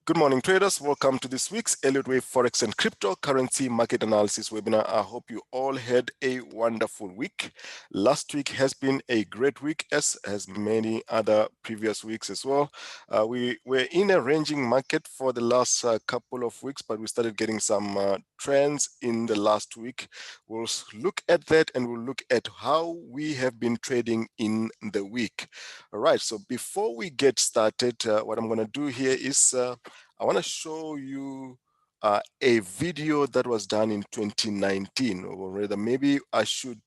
Good morning, traders. Welcome to this week's Elliott Wave Forex and Cryptocurrency Market Analysis webinar. I hope you all had a wonderful week. Last week has been a great week, as many other previous weeks as well. We were in a ranging market for the last couple of weeks, but we started getting some trends in the last week. We'll look at that and we'll look at how we have been trading in the week. All right, so before we get started, what I'm going to do here is I want to show you a video that was done in 2019, or rather, maybe I should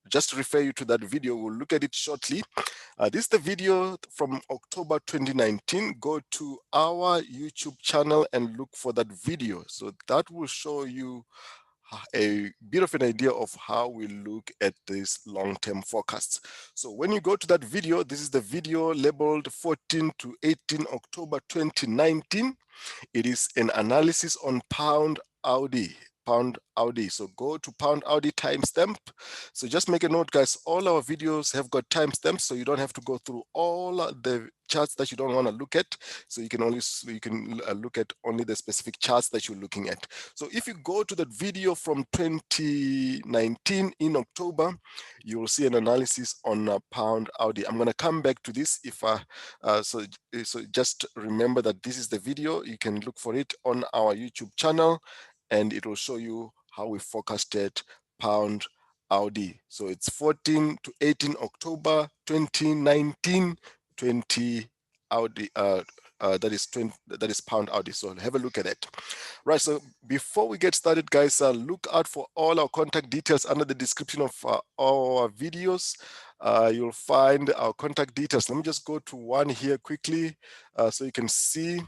just refer you to that video. We'll look at it shortly. This is the video from October 2019. Go to our YouTube channel and look for that video. So that will show you a bit of an idea of how we look at these long-term forecasts. So when you go to that video, this is the video labeled 14 to 18 October 2019. It is an analysis on pound AUD. So go to pound AUD timestamp. So just make a note, guys, all our videos have got timestamps, so you don't have to go through all the charts that you don't want to look at. So you can look at only the specific charts that you're looking at. So if you go to that video from 2019 in October, you will see an analysis on pound AUD. I'm going to come back to this if so just remember that this is the video. You can look for it on our YouTube channel, and it will show you how we forecasted pound AUD. So it's 14 to 18 October 2019, 20 AUD. That is pound AUD. So have a look at it. Right. So before we get started, guys, look out for all our contact details under the description of our videos. You'll find our contact details. Let me just go to one here quickly, so you can see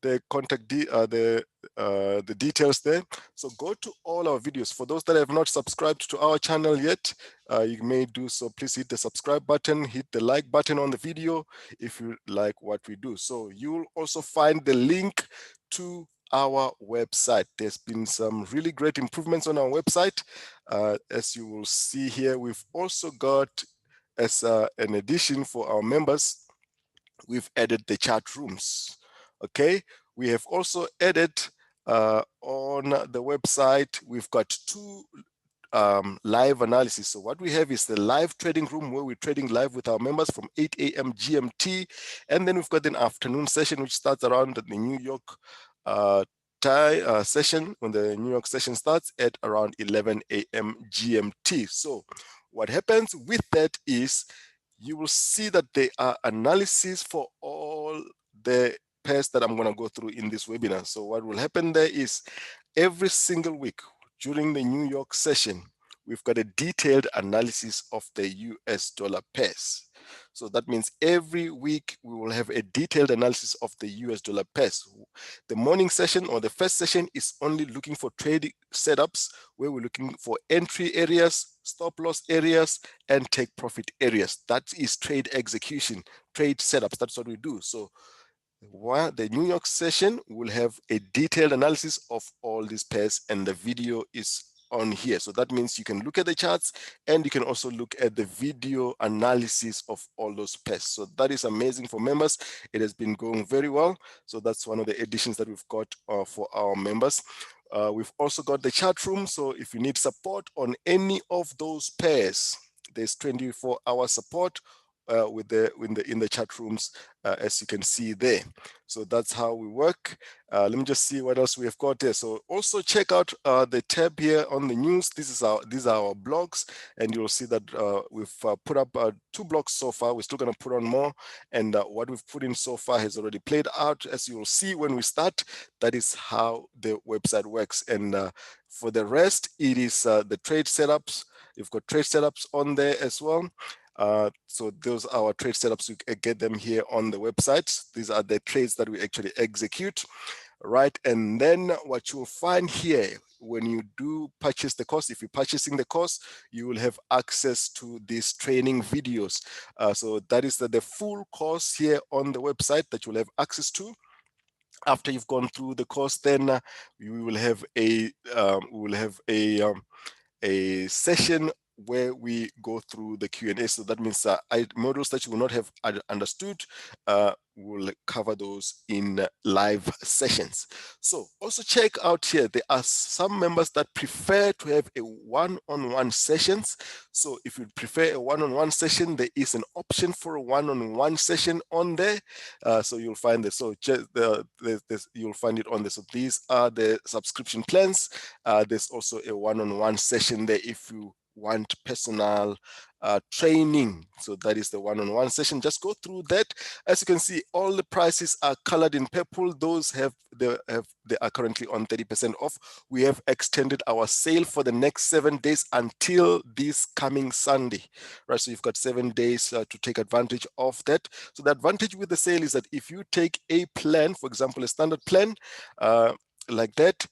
the contact the details there. So go to all our videos. For those that have not subscribed to our channel yet, you may do so. Please hit the subscribe button, hit the like button on the video if you like what we do. So you'll also find the link to our website. There's been some really great improvements on our website. As you will see here, we've also got, as an addition for our members, we've added the chat rooms. Okay, we have also added on the website, we've got two live analysis. So what we have is the live trading room where we're trading live with our members from 8 a.m. GMT. And then we've got an afternoon session, which starts around the New York session, when the New York session starts at around 11 a.m. GMT. So what happens with that is you will see that there are analyses for all the pairs that I'm going to go through in this webinar. So what will happen there is every single week during the New York session, we've got a detailed analysis of the US dollar pairs. So that means every week we will have a detailed analysis of the US dollar pairs. The morning session, or the first session, is only looking for trading setups, where we're looking for entry areas, stop loss areas, and take profit areas. That is trade execution, trade setups. That's what we do. So while the New York session will have a detailed analysis of all these pairs, and the video is on here. So that means you can look at the charts, and you can also look at the video analysis of all those pairs. So that is amazing for members. It has been going very well. So that's one of the additions that we've got for our members. We've also got the chat room. So if you need support on any of those pairs, there's 24-hour support in the chat rooms, as you can see there. So that's how we work. Let me just see what else we have got there. So also check out the tab here on the news. These are our blogs, and you'll see that we've put up 2 blogs so far. We're still going to put on more, and what we've put in so far has already played out. As you will see when we start, that is how the website works. And for the rest, it is the trade setups. You've got trade setups on there as well. So those are our trade setups. You get them here on the website. These are the trades that we actually execute, right? And then what you'll find here, when you do purchase the course, if you're purchasing the course, you will have access to these training videos. So that is the full course here on the website that you'll have access to. After you've gone through the course, then we will have a session where we go through the Q&A. So that means models that you will not have understood, we'll cover those in live sessions. So also check out here, there are some members that prefer to have a one-on-one sessions. So if you prefer a one-on-one session, there is an option for a one-on-one session on there. So you'll find this. So just you'll find it on there. So these are the subscription plans. There's also a one-on-one session there if you want personal training. So that is the one-on-one session. Just go through that. As you can see, all the prices are colored in purple. Those they are currently on 30% off. We have extended our sale for the next 7 days until this coming Sunday, right? So you've got 7 days to take advantage of that. So the advantage with the sale is that if you take a plan, for example, a standard plan, like that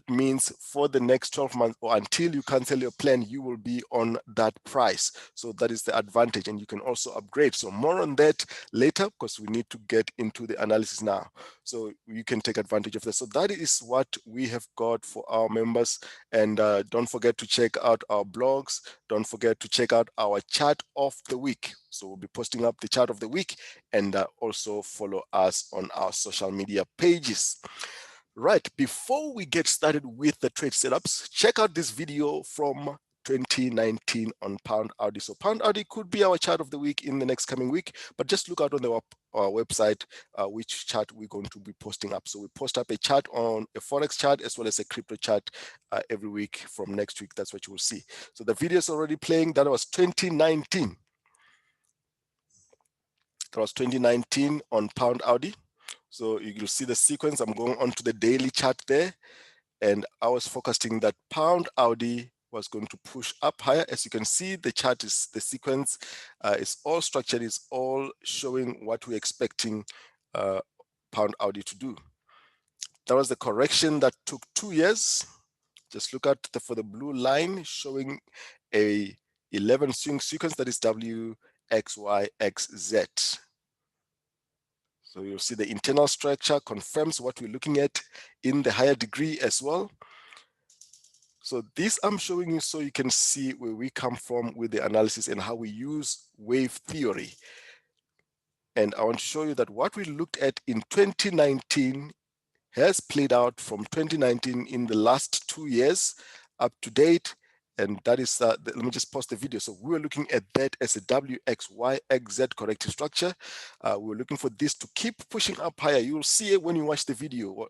means for the next 12 months or until you cancel your plan, you will be on that price. So that is the advantage, and you can also upgrade. So more on that later, because we need to get into the analysis now. So you can take advantage of that. So that is what we have got for our members. And don't forget to check out our blogs. Don't forget to check out our chart of the week. So we'll be posting up the chart of the week, and also follow us on our social media pages. Right, before we get started with the trade setups, check out this video from 2019 on GBPAUD. So GBPAUD could be our chart of the week in the next coming week, but just look out on our website which chart we're going to be posting up. So we post up a chart on a Forex chart as well as a crypto chart every week from next week. That's what you will see. So the video is already playing. That was 2019. That was 2019 on GBPAUD. So you'll see the sequence. I'm going on to the daily chart there, and I was focusing that GBPAUD was going to push up higher. As you can see, the chart is the sequence is all structured, is all showing what we're expecting GBPAUD to do. That was the correction that took 2 years. Just look at for the blue line showing a 11 swing sequence, that is W, X, Y, X, Z. So you'll see the internal structure confirms what we're looking at in the higher degree as well. So this I'm showing you so you can see where we come from with the analysis and how we use wave theory. And I want to show you that what we looked at in 2019 has played out from 2019 in the last 2 years up to date. And that is, let me just pause the video. So we were looking at that as a WXYXZ corrective structure. We were looking for this to keep pushing up higher. You'll see it when you watch the video.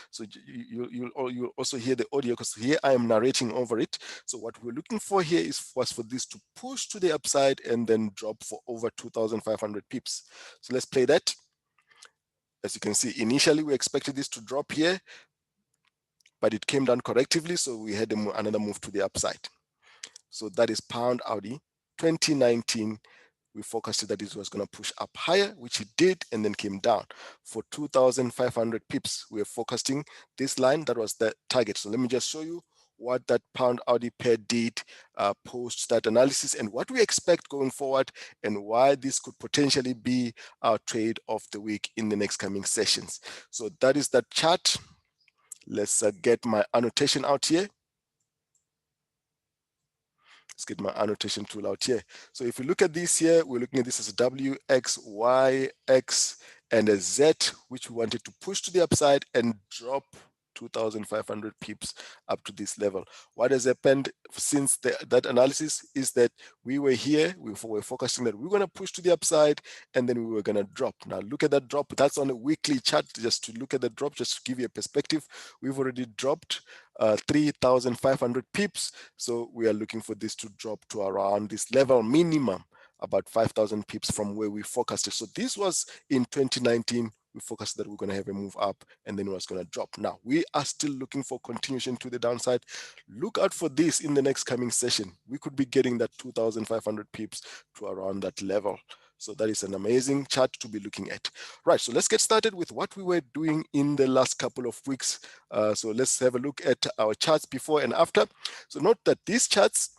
So you'll also hear the audio, because here I am narrating over it. So what we're looking for here was for this to push to the upside and then drop for over 2,500 pips. So let's play that. As you can see, initially we expected this to drop here, but it came down correctively. So we had another move to the upside. So that is GBPAUD 2019. We forecasted that it was going to push up higher, which it did, and then came down for 2,500 pips. We are forecasting this line. That was the target. So let me just show you what that GBPAUD pair did post that analysis, and what we expect going forward, and why this could potentially be our trade of the week in the next coming sessions. So that is that chart. Let's get my annotation out here. Let's get my annotation tool out here. So if you look at this here, we're looking at this as a W, X, Y, X, and a Z, which we wanted to push to the upside and drop 2,500 pips up to this level. What has happened since that analysis is that we were here, we were focusing that we're going to push to the upside, and then we were going to drop. Now look at that drop. That's on a weekly chart. Just to look at the drop, just to give you a perspective, we've already dropped 3,500 pips. So we are looking for this to drop to around this level minimum, about 5,000 pips from where we forecasted. So this was in 2019. We focused that we're going to have a move up, and then it was going to drop. Now we are still looking for continuation to the downside. Look out for this in the next coming session. We could be getting that 2,500 pips to around that level. So that is an amazing chart to be looking at. Right, so let's get started with what we were doing in the last couple of weeks. So let's have a look at our charts before and after. So note that these charts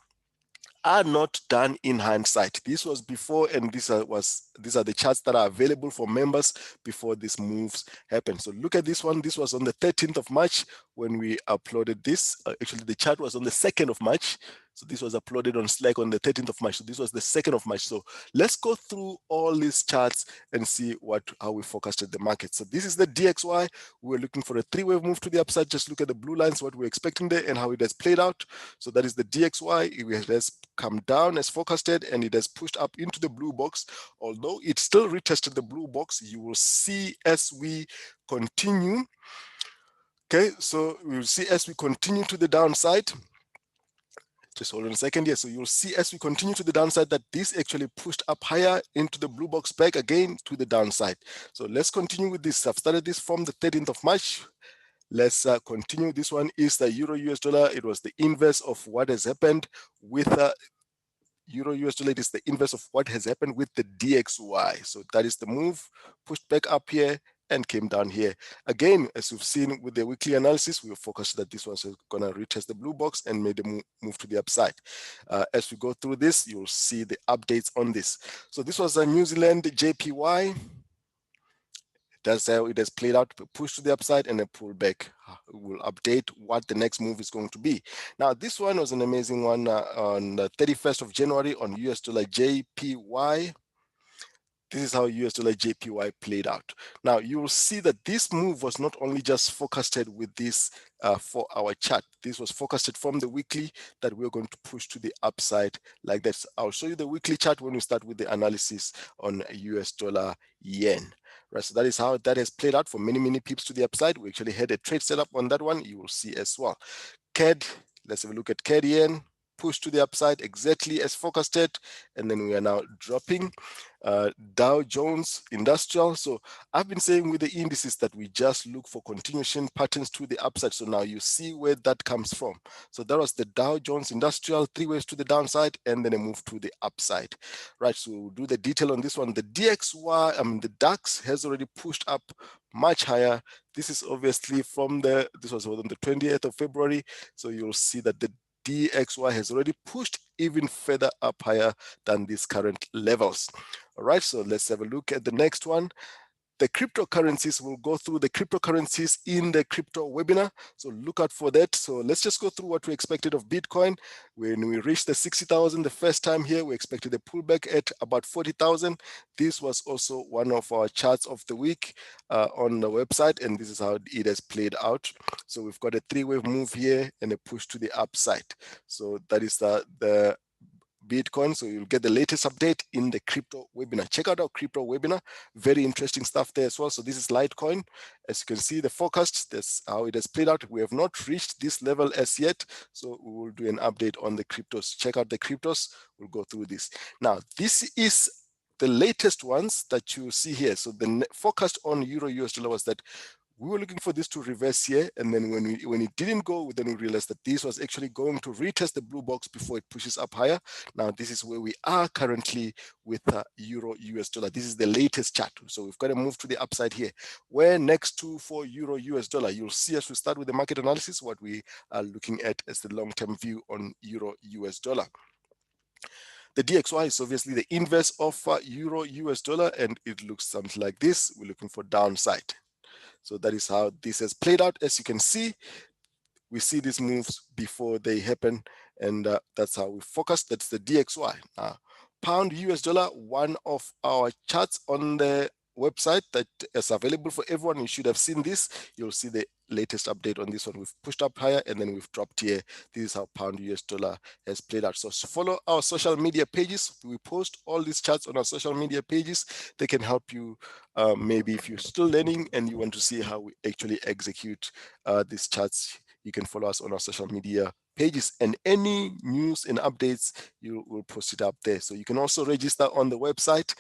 are not done in hindsight. This was before, and these are the charts that are available for members before these moves happen. So look at this one. This was on the 13th of March when we uploaded this. Actually, the chart was on the 2nd of March. So this was uploaded on Slack on the 13th of March. So this was the 2nd of March. So let's go through all these charts and see how we forecasted the market. So this is the DXY. We're looking for a three-wave move to the upside. Just look at the blue lines, what we're expecting there and how it has played out. So that is the DXY. It has come down as forecasted and it has pushed up into the blue box. Although it still retested the blue box, you will see as we continue. Okay, so we'll see as we continue to the downside. Just hold on a second here. So you'll see as we continue to the downside that this actually pushed up higher into the blue box back again to the downside. So let's continue with this. I've started this from the 13th of March. Let's continue. This one is the Euro US dollar. It was the inverse of what has happened with Euro US dollar. It is the inverse of what has happened with the DXY. So that is the move, pushed back up here and came down here. Again, as we've seen with the weekly analysis, we were focused that this one's going to retest the blue box and made a move to the upside. As we go through this, you'll see the updates on this. So this was a New Zealand JPY. That's how it has played out, push to the upside and then pull back. We'll update what the next move is going to be. Now, this one was an amazing one on the 31st of January on US dollar JPY. This is how US dollar JPY played out. Now, you will see that this move was not only just forecasted with this 4-hour chart. This was forecasted from the weekly that we're going to push to the upside like that. I'll show you the weekly chart when we start with the analysis on US dollar yen. Right, so that is how that has played out for many pips to the upside. We actually had a trade setup on that one. You will see as well. CAD, let's have a look at CAD yen. Push to the upside exactly as forecasted, and then we are now dropping. Dow Jones Industrial. So I've been saying with the indices that we just look for continuation patterns to the upside. So now you see where that comes from. So that was the Dow Jones Industrial, 3 waves to the downside and then a move to the upside. Right, so we'll do the detail on this one. The DXY, the DAX has already pushed up much higher. This is obviously from this was on the 28th of February. So you'll see that the DXY has already pushed even further up higher than these current levels. All right, so let's have a look at the next one. The cryptocurrencies, we'll go through the cryptocurrencies in the crypto webinar. So look out for that. So let's just go through what we expected of Bitcoin. When we reached the 60,000 the first time here, we expected a pullback at about 40,000. This was also one of our charts of the week on the website, and this is how it has played out. So we've got a 3-wave move here and a push to the upside. So that is the Bitcoin. So you'll get the latest update in the crypto webinar. Check out our crypto webinar. Very interesting stuff there as well. So this is Litecoin. As you can see, the forecast, that's how it has played out. We have not reached this level as yet. So we will do an update on the cryptos. Check out the cryptos. We'll go through this. Now, this is the latest ones that you see here. So the forecast on Euro US dollar was that we were looking for this to reverse here, and then when it didn't go, then we realized that this was actually going to retest the blue box before it pushes up higher. Now this is where we are currently with Euro US dollar. This is the latest chart, so we've got to move to the upside here. Where next to for Euro US dollar, you'll see as we start with the market analysis what we are looking at as the long-term view on Euro US dollar. The DXY is obviously the inverse of Euro US dollar, and it looks something like this. We're looking for downside. So that is how this has played out. As you can see, we see these moves before they happen, and that's how we focus. That's the DXY. Pound US dollar, one of our charts on the website that is available for everyone. You should have seen this. You'll see the latest update on this one. We've pushed up higher and then we've dropped here. This is how pound US dollar has played out. So follow our social media pages. We post all these charts on our social media pages. They can help you maybe if you're still learning and you want to see how we actually execute these charts. You can follow us on our social media pages, and any news and updates, you will post it up there. So you can also register on the website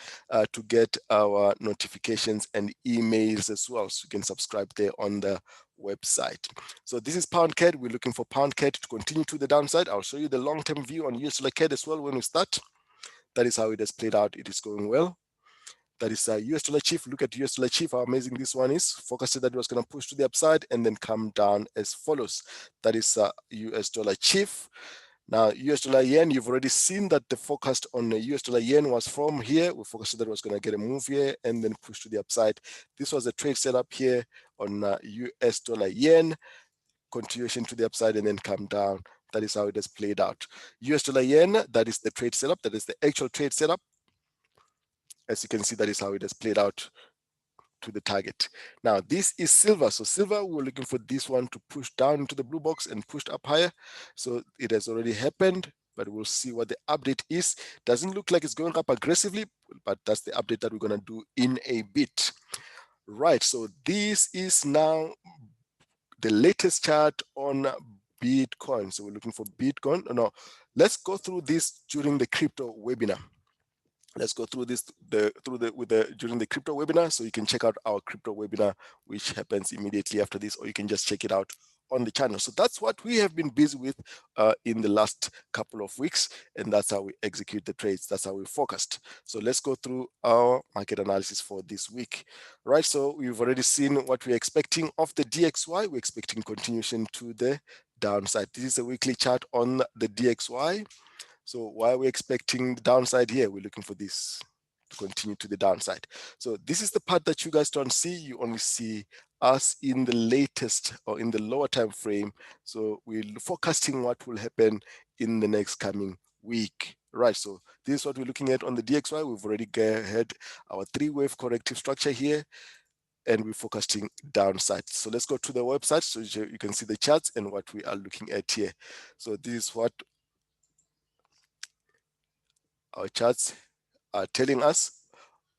to get our notifications and emails as well. So you can subscribe there on the website. So this is pound CAD. We're looking for pound CAD to continue to the downside. I'll show you the long-term view on US dollar CAD as well when we start. That is how it has played out. It is going well. That is US dollar CHF. Look at US dollar CHF, how amazing this one is. Forecasted that it was going to push to the upside and then come down as follows. That is US dollar CHF. Now, US dollar yen, you've already seen that the forecast on the US dollar yen was from here. We forecasted that it was going to get a move here and then push to the upside. This was a trade setup here on US dollar yen. Continuation to the upside and then come down. That is how it has played out. US dollar yen, that is the trade setup. That is the actual trade setup. As you can see, that is how it has played out to the target. Now, this is silver. So silver, we're looking for this one to push down into the blue box and push up higher. So it has already happened, but we'll see what the update is. Doesn't look like it's going up aggressively, but that's the update that we're going to do in a bit. Right, so this is now the latest chart on Bitcoin. So we're looking for Bitcoin. No, let's go through this during the crypto webinar. Let's go through this during the crypto webinar, so you can check out our crypto webinar, which happens immediately after this, or you can just check it out on the channel. So that's what we have been busy with in the last couple of weeks, and that's how we execute the trades. That's how we forecast. So let's go through our market analysis for this week. Right, so we've already seen what we're expecting of the DXY. We're expecting continuation to the downside. This is a weekly chart on the DXY. So why are we expecting the downside here? We're looking for this to continue to the downside. So this is the part that you guys don't see. You only see us in the latest or in the lower time frame. So we're forecasting what will happen in the next coming week. Right, so this is what we're looking at on the DXY. We've already had our 3-wave corrective structure here, and we're forecasting downside. So let's go to the website so you can see the charts and what we are looking at here. So this is what our charts are telling us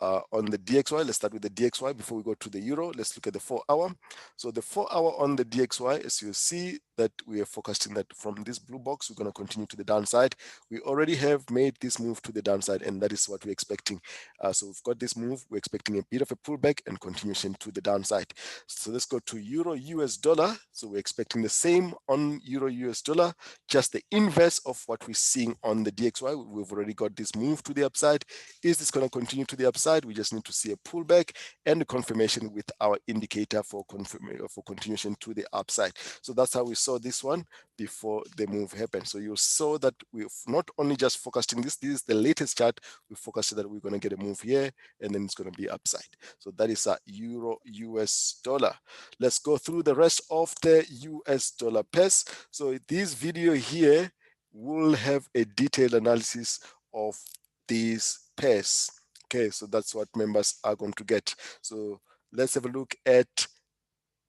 on the DXY. Let's start with the DXY before we go to the euro. Let's look at the 4-hour. So the 4-hour on the DXY, as you see that we are forecasting that from this blue box, we're going to continue to the downside. We already have made this move to the downside, and that is what we're expecting. So we've got this move. We're expecting a bit of a pullback and continuation to the downside. So let's go to euro US dollar. So we're expecting the same on euro US dollar, just the inverse of what we're seeing on the DXY. We've already got this move to the upside. Is this going to continue to the upside? We just need to see a pullback and a confirmation with our indicator for continuation to the upside. So that's how we saw this one before the move happened. So you saw that we've not only just focusing this is the latest chart. We focused that we're going to get a move here, and then it's going to be upside. So that is a euro US dollar. Let's go through the rest of the US dollar pairs. So this video here will have a detailed analysis of these pairs. Okay, so that's what members are going to get. So let's have a look at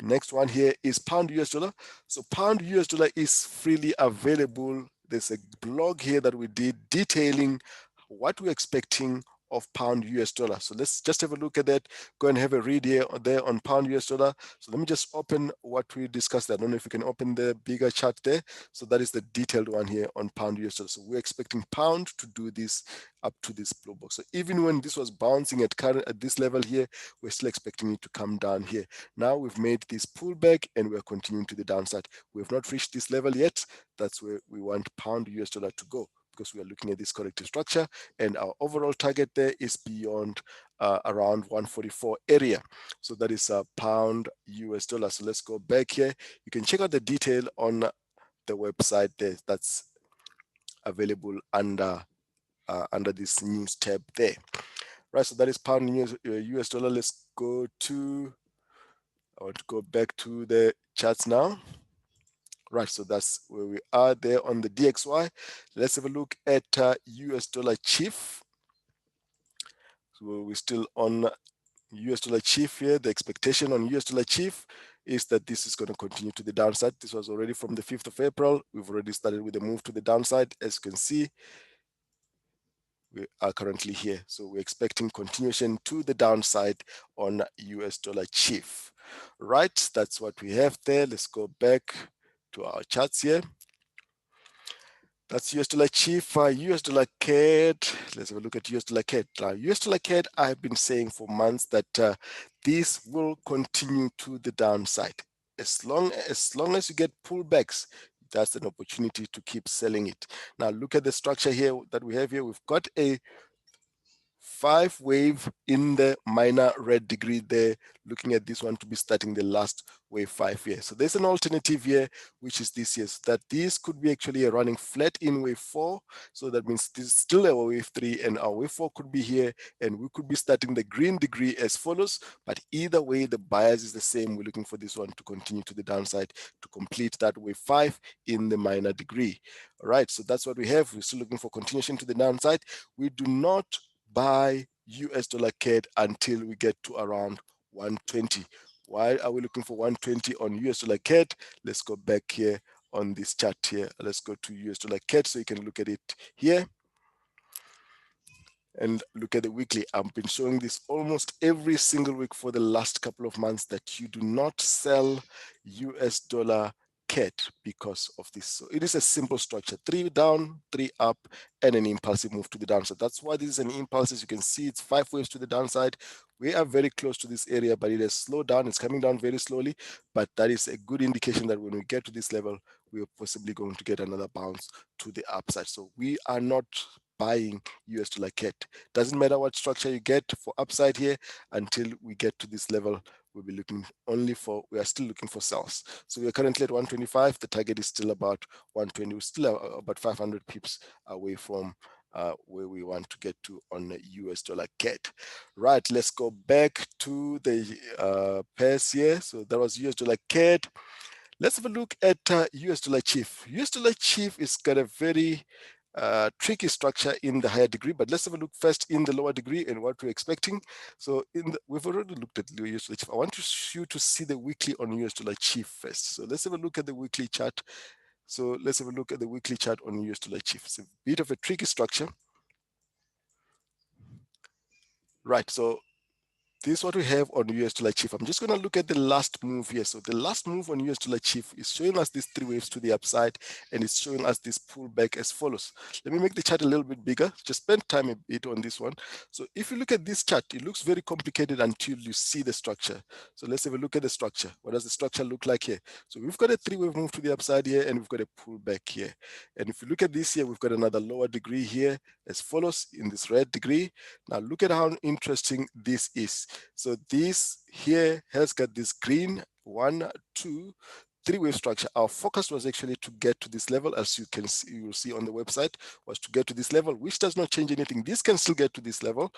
next one here is pound US dollar. So pound US dollar is freely available. There's a blog here that we did detailing what we're expecting of pound US dollar. So let's just have a look at that. Go and have a read here or there on pound US dollar. So let me just open what we discussed. I don't know if you can open the bigger chart there. So that is the detailed one here on pound US dollar. So we're expecting pound to do this up to this blue box. So even when this was bouncing at this level here, we're still expecting it to come down here. Now we've made this pullback and we're continuing to the downside. We have not reached this level yet. That's where we want pound US dollar to go, because we are looking at this corrective structure, and our overall target there is beyond around 144 area. So that is a pound US dollar. So let's go back here. You can check out the detail on the website there. That's available under this news tab there. Right, so that is pound US dollar. Let's go to, I want to go back to the charts now. Right, so that's where we are there on the DXY. Let's have a look at US dollar CHF. So we're still on US dollar CHF here. The expectation on US dollar CHF is that this is going to continue to the downside. This was already from the 5th of April. We've already started with a move to the downside. As you can see, we are currently here. So we're expecting continuation to the downside on US dollar CHF. Right, that's what we have there. Let's go back to our charts here. That's US dollar CHF, US dollar CAD. Let's have a look at US dollar CAD. US dollar CAD, I've been saying for months that this will continue to the downside. As long as you get pullbacks, that's an opportunity to keep selling it. Now look at the structure here that we have here. We've got a 5 wave in the minor red degree there, looking at this one to be starting the last wave 5 here. So there's an alternative here, which is this here, so that this could be actually a running flat in wave 4. So that means this is still our wave 3, and our wave 4 could be here, and we could be starting the green degree as follows. But either way, the bias is the same. We're looking for this one to continue to the downside to complete that wave 5 in the minor degree. All right, so that's what we have. We're still looking for continuation to the downside. We do not buy US dollar CAD until we get to around 120. Why are we looking for 120 on US dollar CAD? Let's go back here on this chart here. Let's go to US dollar CAD so you can look at it here and look at the weekly. I've been showing this almost every single week for the last couple of months that you do not sell US dollar CAD because of this. So it is a simple structure: 3 down, 3 up, and an impulsive move to the downside. That's why this is an impulse. As you can see, it's 5 waves to the downside. We are very close to this area, but it has slowed down. It's coming down very slowly, but that is a good indication that when we get to this level, we are possibly going to get another bounce to the upside. So we are not buying US dollar CAD. Doesn't matter what structure you get for upside here, until we get to this level, we'll be looking only for, we are still looking for sells. So we are currently at 125. The target is still about 120. We're still about 500 pips away from where we want to get to on the US dollar CAD. Right, let's go back to the pairs here. So that was US dollar CAD. Let's have a look at US dollar CHF. US dollar CHF is got a very tricky structure in the higher degree, but let's have a look first in the lower degree and what we're expecting. So we've already looked at the US dollar CHF. I want you to see the weekly on US dollar CHF first. So let's have a look at the weekly chart. So let's have a look at the weekly chart on US dollar CHF. It's a bit of a tricky structure. Right, so this is what we have on US dollar CHF. I'm just going to look at the last move here. So the last move on US dollar CHF is showing us these 3 waves to the upside, and it's showing us this pullback as follows. Let me make the chart a little bit bigger. Just spend time a bit on this one. So if you look at this chart, it looks very complicated until you see the structure. So let's have a look at the structure. What does the structure look like here? So we've got a 3-wave move to the upside here, and we've got a pullback here. And if you look at this here, we've got another lower degree here as follows in this red degree. Now look at how interesting this is. So this here has got this green 1, 2, 3-wave structure. Our focus was actually to get to this level, as you can see, you will see on the website, was to get to this level, which does not change anything. This can still get to this level.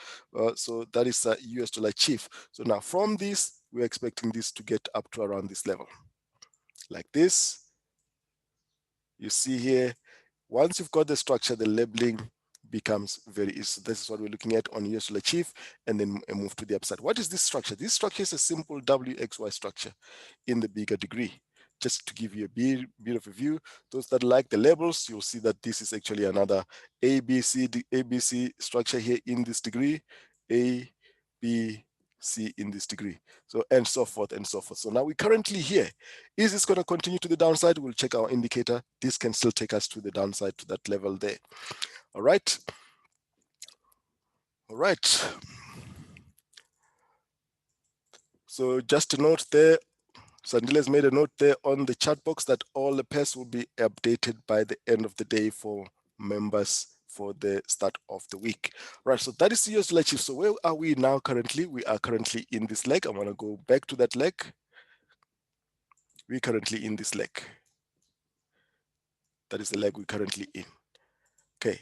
So that is US dollar CHF. So now from this, we're expecting this to get up to around this level. Like this. You see here, once you've got the structure, the labeling becomes very easy. So this is what we're looking at on US dollar CHF, and then a move to the upside. What is this structure? This structure is a simple WXY structure in the bigger degree. Just to give you a bit of a view, those that like the labels, you'll see that this is actually another ABC structure here in this degree, A, B, C in this degree, so and so forth and so forth. So now we're currently here. Is this going to continue to the downside? We'll check our indicator. This can still take us to the downside to that level there. All right. All right. So just to note there, Sandile's made a note there on the chat box that all the pairs will be updated by the end of the day for members for the start of the week. Right, so that is the US dollar CHF. So where are we now currently? We are currently in this leg. I'm going to go back to that leg. We're currently in this leg. That is the leg we're currently in. Okay,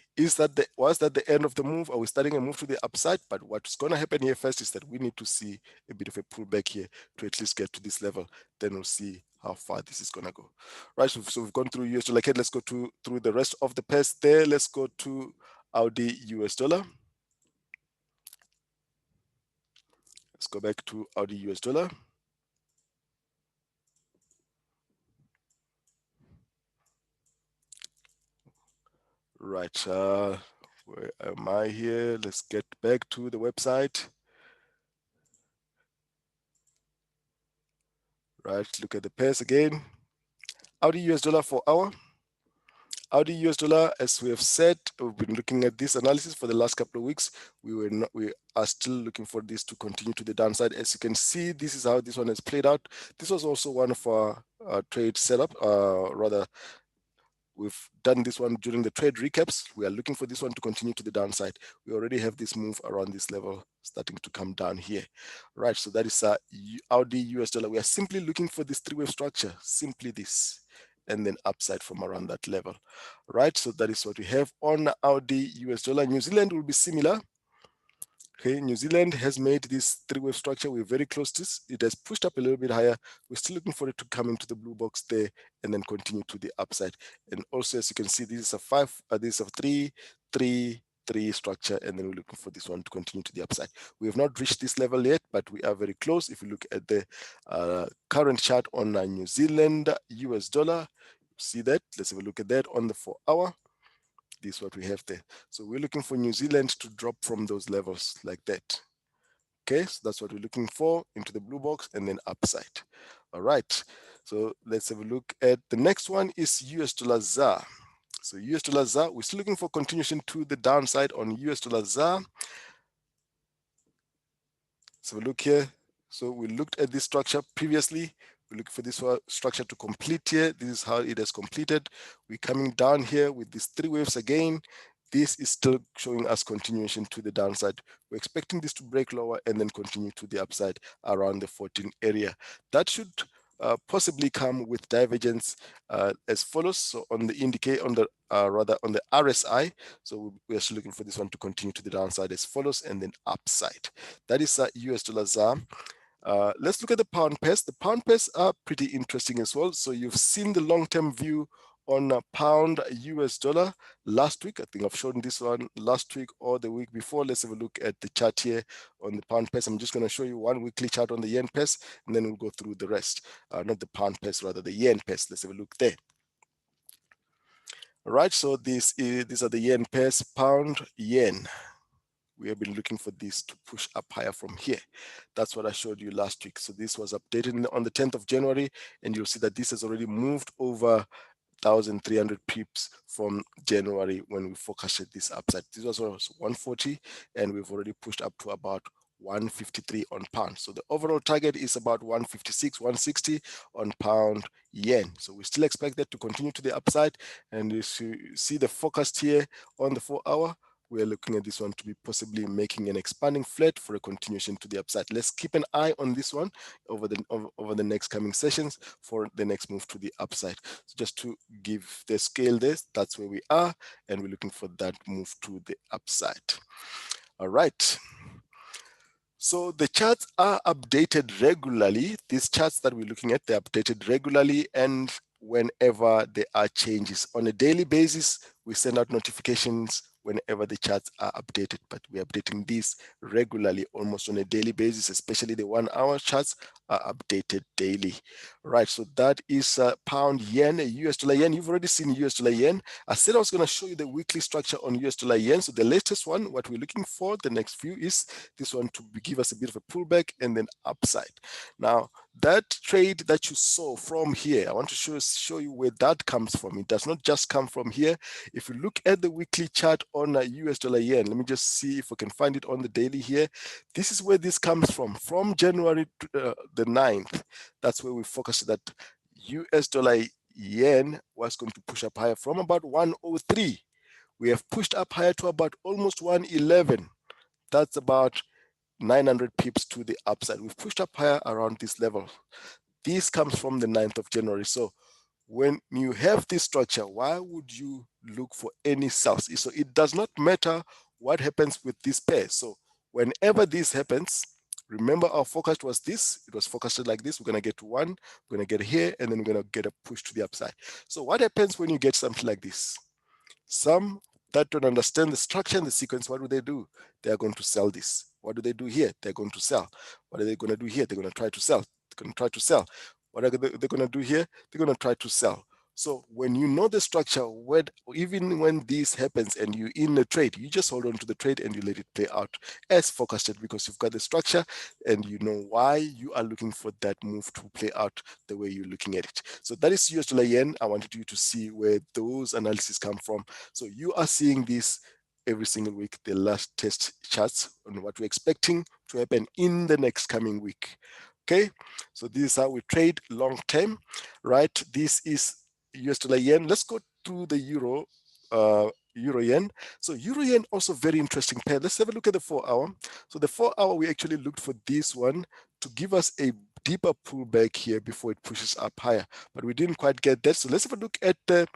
was that the end of the move? Are we starting a move to the upside? But what's going to happen here first is that we need to see a bit of a pullback here to at least get to this level. Then we'll see how far this is going to go. Right, so we've gone through US dollar CAD. Let's go through the rest of the pairs there. Let's go to AUD US dollar. Let's go back to AUD US dollar. Right, where am I here? Let's get back to the website. Right, look at the pairs again. AUD US dollar for hour. AUD US dollar, as we have said, we've been looking at this analysis for the last couple of weeks. We are still looking for this to continue to the downside. As you can see, this is how this one has played out. This was also one of our trade setup, rather, We've done this one during the trade recaps. We are looking for this one to continue to the downside. We already have this move around this level starting to come down here. Right, so that is AUD US dollar. We are simply looking for this three-wave structure, simply this, and then upside from around that level. Right, so that is what we have on AUD US dollar. New Zealand will be similar. Okay, New Zealand has made this three-wave structure. We're very close to this. It has pushed up a little bit higher. We're still looking for it to come into the blue box there and then continue to the upside. And also, as you can see, this is a this is a 3-3-3 structure, and then we're looking for this one to continue to the upside. We have not reached this level yet, but we are very close. If you look at the current chart on New Zealand US dollar, see that? Let's have a look at that on the 4-hour. This is what we have there. So we're looking for New Zealand to drop from those levels like that. Okay, so that's what we're looking for, into the blue box and then upside. All right, so let's have a look at the next one is US dollar ZAR. So US dollar ZAR, we're still looking for continuation to the downside on US dollar ZAR. So look here. So we looked at this structure previously. We look for this structure to complete here. This is how it has completed. We're coming down here with these three waves again. This is still showing us continuation to the downside. We're expecting this to break lower and then continue to the upside around the 14 area. That should possibly come with divergence as follows. So on the indicator, on the rather on the RSI, so we're still looking for this one to continue to the downside as follows and then upside. That is US dollar ZAR. Let's look at the pound pairs. The pound pairs are pretty interesting as well. So you've seen the long-term view on pound US dollar last week. I think I've shown this one last week or the week before. Let's have a look at the chart here on the pound pairs. I'm just going to show you one weekly chart on the yen pairs, and then we'll go through the rest. Not the pound pairs, rather the yen pairs. Let's have a look there. All right, so these are the yen pairs, pound, yen. We have been looking for this to push up higher from here. That's what I showed you last week. So this was updated on the 10th of January, and you'll see that this has already moved over 1,300 pips from January when we forecasted this upside. This was 140, and we've already pushed up to about 153 on pound. So the overall target is about 156, 160 on pound yen. So we still expect that to continue to the upside. And you see the forecast here on the 4-hour. We are looking at this one to be possibly making an expanding flat for a continuation to the upside. Let's keep an eye on this one over the next coming sessions for the next move to the upside. So just to give the scale this, that's where we are, and we're looking for that move to the upside. All right. So the charts are updated regularly. These charts that we're looking at, they're updated regularly, and whenever there are changes. On a daily basis, we send out notifications whenever the charts are updated, but we're updating these regularly, almost on a daily basis, especially the 1-hour charts are updated daily. Right, so that is pound yen, US dollar yen. You've already seen US dollar yen. I said I was going to show you the weekly structure on US dollar yen. So the latest one, what we're looking for, the next view is this one to give us a bit of a pullback and then upside. Now, that trade that you saw from here, I want to show you where that comes from. It does not just come from here. If you look at the weekly chart on US dollar yen, let me just see if I can find it on the daily here. This is where this comes from January to, the 9th. That's where we focused that US dollar yen was going to push up higher from about 103. We have pushed up higher to about almost 111. That's about 900 pips to the upside. We've pushed up higher around this level. This comes from the 9th of January. So when you have this structure, why would you look for any sells? So it does not matter what happens with this pair. So whenever this happens, remember our forecast was this. It was forecasted like this. We're going to get to 1, we're going to get here, and then we're going to get a push to the upside. So what happens when you get something like this? Some that don't understand the structure and the sequence, what do? They are going to sell this. What do they do here? They're going to sell. What are they going to do here? They're going to try to sell. They're going to try to sell. What are they going to do here? They're going to try to sell. So when you know the structure, even when this happens and you're in a trade, you just hold on to the trade and you let it play out as forecasted, because you've got the structure and you know why you are looking for that move to play out the way you're looking at it. So that is US dollar yen. I wanted you to see where those analyses come from. So you are seeing this every single week, the last test charts on what we're expecting to happen in the next coming week. Okay, so this is how we trade long term, right? This is US dollar yen. Let's go to the euro yen. So euro yen also very interesting pair. Let's have a look at the 4-hour. So the 4-hour, we actually looked for this one to give us a deeper pullback here before it pushes up higher, but we didn't quite get that. So let's have a look at the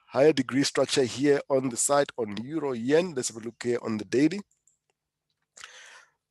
higher degree structure here on the side on euro yen. Let's have a look here on the daily.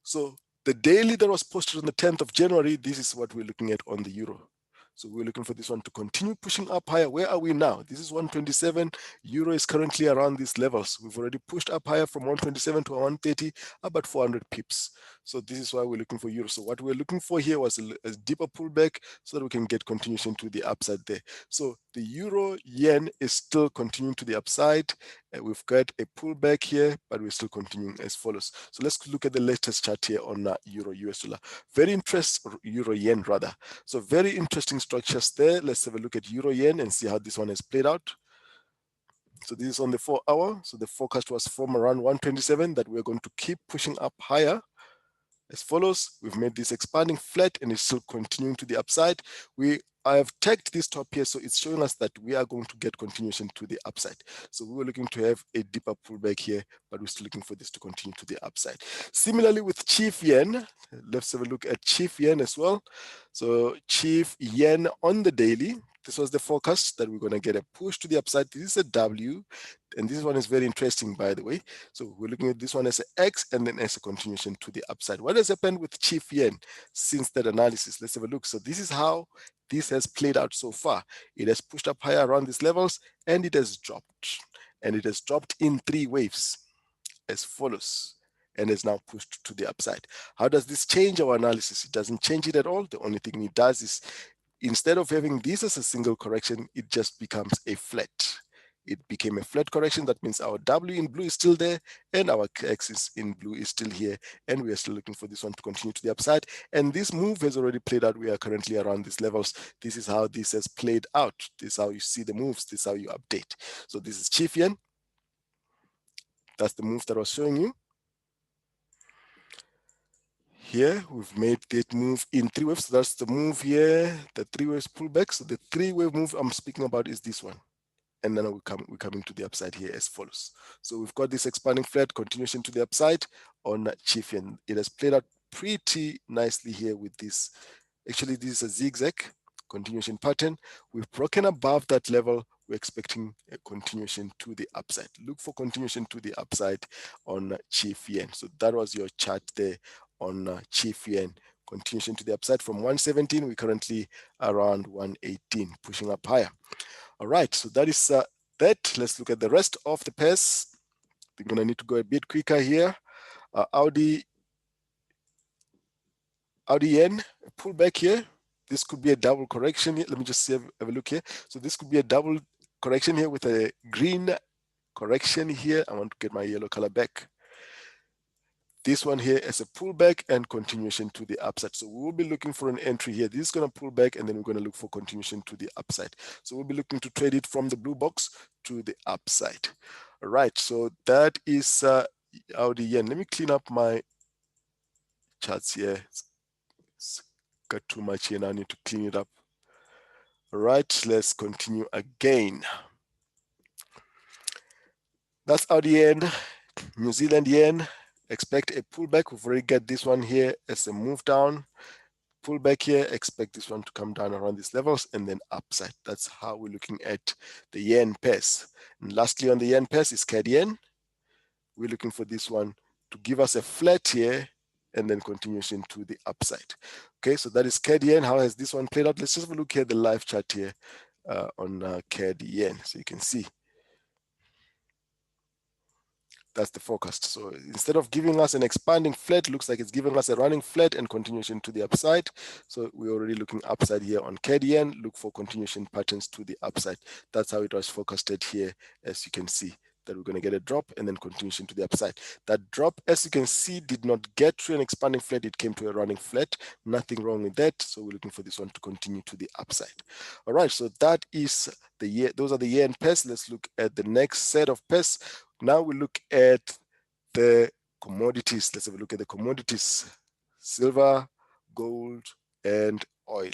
So the daily that was posted on the 10th of January, this is what we're looking at on the euro. So we're looking for this one to continue pushing up higher. Where are we now? This is 127. Euro is currently around these levels. We've already pushed up higher from 127 to 130, about 400 pips. So this is why we're looking for euro. So what we're looking for here was a deeper pullback so that we can get continuation to the upside there. So the euro yen is still continuing to the upside. We've got a pullback here, but we're still continuing as follows. So let's look at the latest chart here on euro US dollar. Very interesting, euro yen rather. So very interesting structures there. Let's have a look at euro yen and see how this one has played out. So this is on the 4-hour. So the forecast was from around 127 that we're going to keep pushing up higher. As follows, we've made this expanding flat and it's still continuing to the upside. I have tagged this top here, so it's showing us that we are going to get continuation to the upside. So we were looking to have a deeper pullback here, but we're still looking for this to continue to the upside. Similarly with CHF yen, let's have a look at CHF yen as well. So CHF yen on the daily, this was the forecast that we're going to get a push to the upside. This is a W, and this one is very interesting, by the way. So we're looking at this one as an X and then as a continuation to the upside. What has happened with CHF yen since that analysis? Let's have a look. So this is how this has played out so far. It has pushed up higher around these levels and it has dropped. And it has dropped in 3 waves as follows, and is now pushed to the upside. How does this change our analysis? It doesn't change it at all. The only thing it does is, instead of having this as a single correction, it just becomes a flat. It became a flat correction. That means our W in blue is still there and our X in blue is still here. And we are still looking for this one to continue to the upside. And this move has already played out. We are currently around these levels. This is how this has played out. This is how you see the moves. This is how you update. So this is CHF yen. That's the move that I was showing you. Here, we've made that move in 3 waves. So that's the move here, the 3 waves pullback. So the 3-wave move I'm speaking about is this one. And then we're coming to the upside here as follows. So we've got this expanding flat continuation to the upside on CHF yen. It has played out pretty nicely here with this. Actually, this is a zigzag continuation pattern. We've broken above that level. We're expecting a continuation to the upside. Look for continuation to the upside on CHF yen. So that was your chart there on CHF yen. Continuation to the upside from 117. We're currently around 118, pushing up higher. All right, so that is that. Let's look at the rest of the pairs. We're going to need to go a bit quicker here. Audi yen, pull back here. This could be a double correction here. Let me just have a look here. So this could be a double correction here with a green correction here. I want to get my yellow color back. This one here is a pullback and continuation to the upside. So we will be looking for an entry here. This is going to pull back and then we're going to look for continuation to the upside. So we'll be looking to trade it from the blue box to the upside. All right, so that is Audi yen. Let me clean up my charts here. It's got too much here now. I need to clean it up. All right, let's continue again. That's Audi yen, New Zealand yen. Expect a pullback. We've already got this one here as a move down. Pullback here, expect this one to come down around these levels and then upside. That's how we're looking at the yen pairs. And lastly on the yen pairs is CAD yen. We're looking for this one to give us a flat here and then continuation to the upside. Okay, so that is CAD yen. How has this one played out? Let's just have a look at the live chart here on CAD yen. So you can see that's the forecast. So instead of giving us an expanding flat, looks like it's giving us a running flat and continuation to the upside. So we're already looking upside here on CAD yen. Look for continuation patterns to the upside. That's how it was forecasted here, as you can see, that we're going to get a drop and then continuation to the upside. That drop, as you can see, did not get to an expanding flat. It came to a running flat. Nothing wrong with that. So we're looking for this one to continue to the upside. All right, so that is the year. Those are the yen pairs. Let's look at the next set of pairs. Now we look at the commodities. Let's have a look at the commodities. Silver, gold, and oil.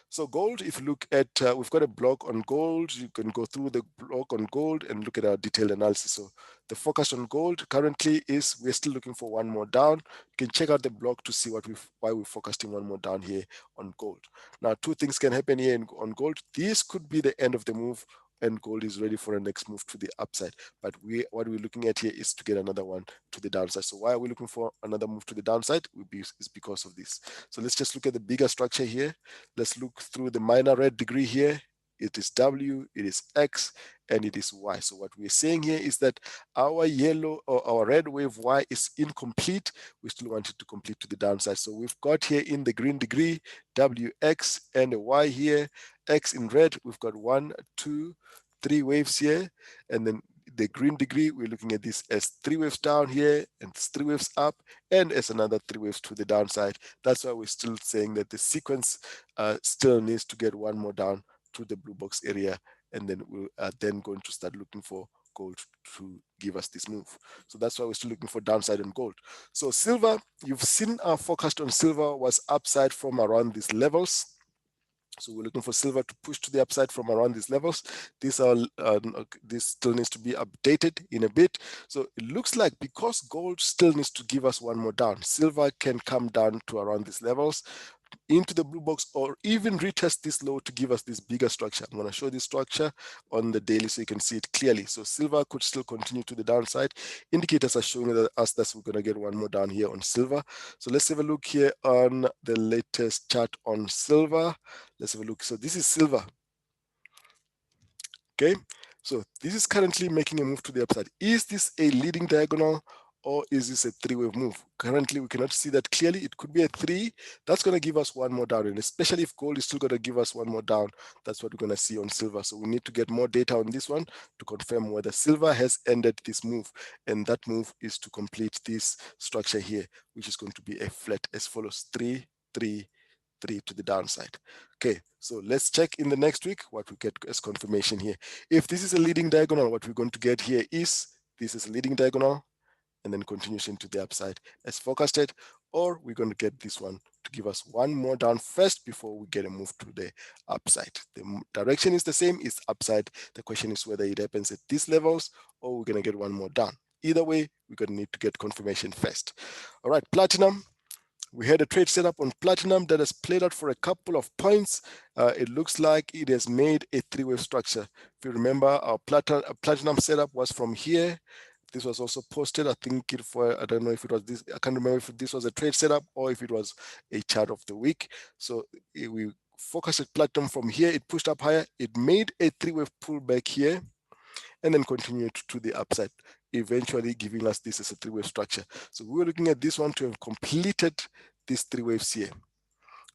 So gold, if you look at, we've got a blog on gold. You can go through the blog on gold and look at our detailed analysis. So the focus on gold currently is we're still looking for one more down. You can check out the blog to see why we're focusing one more down here on gold. Now, two things can happen here on gold. This could be the end of the move, and gold is ready for a next move to the upside. But what we're looking at here is to get another one to the downside. So why are we looking for another move to the downside? Is because of this. So let's just look at the bigger structure here. Let's look through the minor red degree here. It is W, it is X, and it is Y. So what we're saying here is that our yellow or our red wave Y is incomplete. We still want it to complete to the downside. So we've got here in the green degree, WX and a Y here, X in red. We've got 1, 2, 3 waves here, and then the green degree, we're looking at this as 3 waves down here and 3 waves up, and as another 3 waves to the downside. That's why we're still saying that the sequence still needs to get one more down to the blue box area, and then we're then going to start looking for gold to give us this move. So that's why we're still looking for downside on gold. So silver, you've seen our forecast on silver was upside from around these levels. So we're looking for silver to push to the upside from around these levels. This still needs to be updated in a bit. So it looks like because gold still needs to give us one more down, silver can come down to around these levels into the blue box, or even retest this low to give us this bigger structure. I'm going to show this structure on the daily so you can see it clearly. So silver could still continue to the downside. Indicators are showing us that we're going to get one more down here on silver. So let's have a look here on the latest chart on silver. Let's have a look. So this is silver. Okay, so this is currently making a move to the upside. Is this a leading diagonal, or is this a 3-wave move? Currently, we cannot see that clearly. It could be a 3. That's going to give us one more down, and especially if gold is still going to give us one more down, that's what we're going to see on silver. So we need to get more data on this one to confirm whether silver has ended this move, and that move is to complete this structure here, which is going to be a flat as follows: 3, 3, 3 to the downside. Okay, so let's check in the next week what we get as confirmation here. If this is a leading diagonal, what we're going to get here is this is a leading diagonal and then continuation to the upside as forecasted, or we're going to get this one to give us one more down first before we get a move to the upside. The direction is the same, it's upside. The question is whether it happens at these levels or we're going to get one more down. Either way, we're going to need to get confirmation first. All right, platinum. We had a trade setup on platinum that has played out for a couple of points. It looks like it has made a 3-wave structure. If you remember, our platinum setup was from here. This was also posted. I think I don't know if it was this. I can't remember if this was a trade setup or if it was a chart of the week. So we focused at platinum from here. It pushed up higher. It made a 3-wave pullback here, and then continued to the upside, eventually giving us this as a 3-wave structure. So we were looking at this one to have completed these 3 waves here.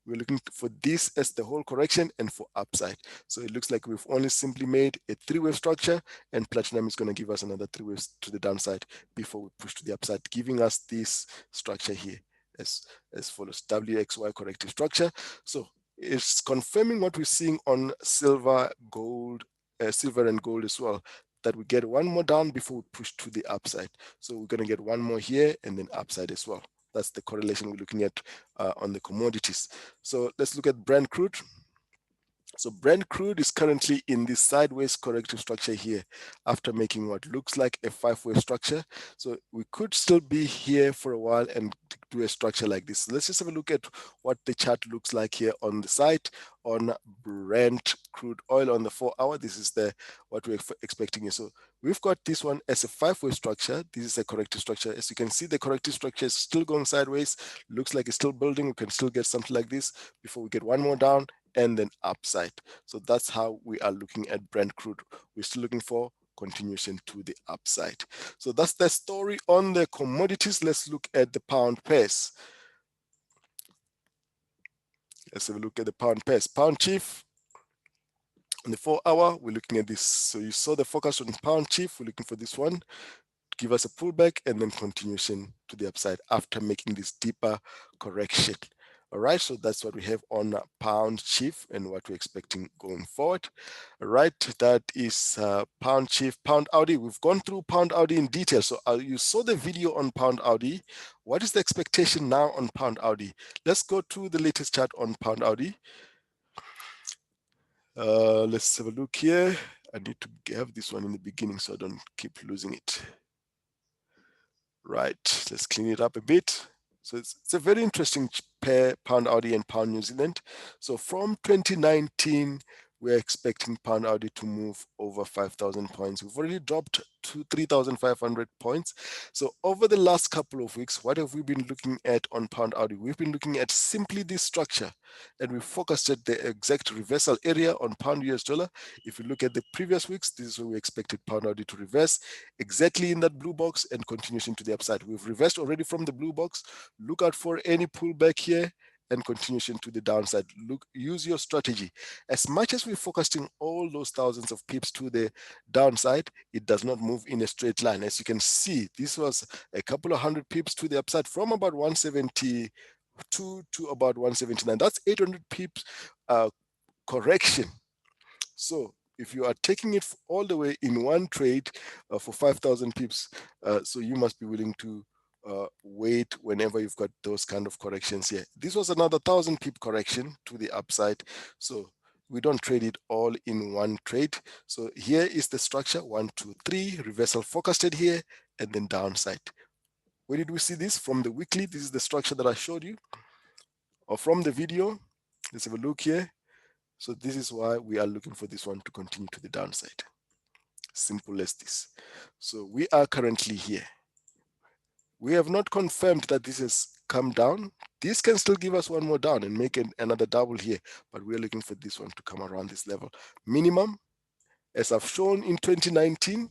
We're looking for this as the whole correction and for upside. So it looks like we've only simply made a 3-wave structure, and platinum is going to give us another 3 waves to the downside before we push to the upside, giving us this structure here as follows: WXY corrective structure. So it's confirming what we're seeing on silver, gold, silver and gold as well, that we get one more down before we push to the upside. So we're going to get one more here and then upside as well. That's the correlation we're looking at on the commodities. So let's look at Brent crude. So Brent crude is currently in this sideways corrective structure here after making what looks like a 5-wave structure. So we could still be here for a while and do a structure like this. So let's just have a look at what the chart looks like here on the site on Brent crude oil on the 4-hour. This is what we're expecting here. So we've got this one as a 5-wave structure. This is a corrective structure. As you can see, the corrective structure is still going sideways. Looks like it's still building. We can still get something like this before we get one more down and then upside. So that's how we are looking at Brent crude. We're still looking for continuation to the upside. So that's the story on the commodities. Let's look at the pound pairs. Let's have a look at the pound pairs. Pound chief on the 4-hour, we're looking at this. So you saw the focus on pound chief. We're looking for this one to give us a pullback and then continuation to the upside after making this deeper correction. All right, so that's what we have on pound chief and what we're expecting going forward. All right, that is pound chief, pound AUD. We've gone through pound AUD in detail. So you saw the video on pound AUD. What is the expectation now on pound AUD? Let's go to the latest chart on pound AUD. Let's have a look here. I need to have this one in the beginning so I don't keep losing it. Right, let's clean it up a bit. So it's a very interesting pair, pound AUD and pound New Zealand. So from 2019, we're expecting pound AUD to move over 5,000 points. We've already dropped to 3,500 points. So over the last couple of weeks, what have we been looking at on pound AUD? We've been looking at simply this structure, and we focused at the exact reversal area on pound US dollar. If you look at the previous weeks, this is where we expected pound AUD to reverse exactly in that blue box and continuation to the upside. We've reversed already from the blue box. Look out for any pullback here and continuation to the downside. Look, use your strategy. As much as we're focusing all those thousands of pips to the downside, it does not move in a straight line. As you can see, this was a couple of hundred pips to the upside from about 172 to about 179. That's 800 pips correction. So if you are taking it all the way in one trade for 5,000 pips, so you must be willing to wait whenever you've got those kind of corrections here. This was another 1,000 pip correction to the upside. So we don't trade it all in one trade. So here is the structure, 1, 2, 3, reversal forecasted here, and then downside. Where did we see this? From the weekly. This is the structure that I showed you. Or from the video. Let's have a look here. So this is why we are looking for this one to continue to the downside. Simple as this. So we are currently here. We have not confirmed that this has come down. This can still give us one more down and make another double here, but we're looking for this one to come around this level. Minimum, as I've shown in 2019,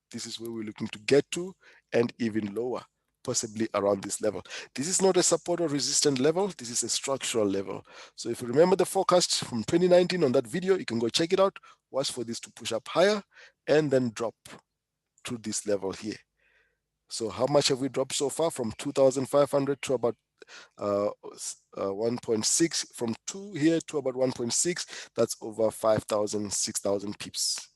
this is where we're looking to get to, and even lower, possibly around this level. This is not a support or resistance level. This is a structural level. So if you remember the forecast from 2019 on that video, you can go check it out. Was for this to push up higher and then drop to this level here. So how much have we dropped so far? From 2,500 to about 1.6, from 2 here to about 1.6. That's over 5,000, 6,000 pips.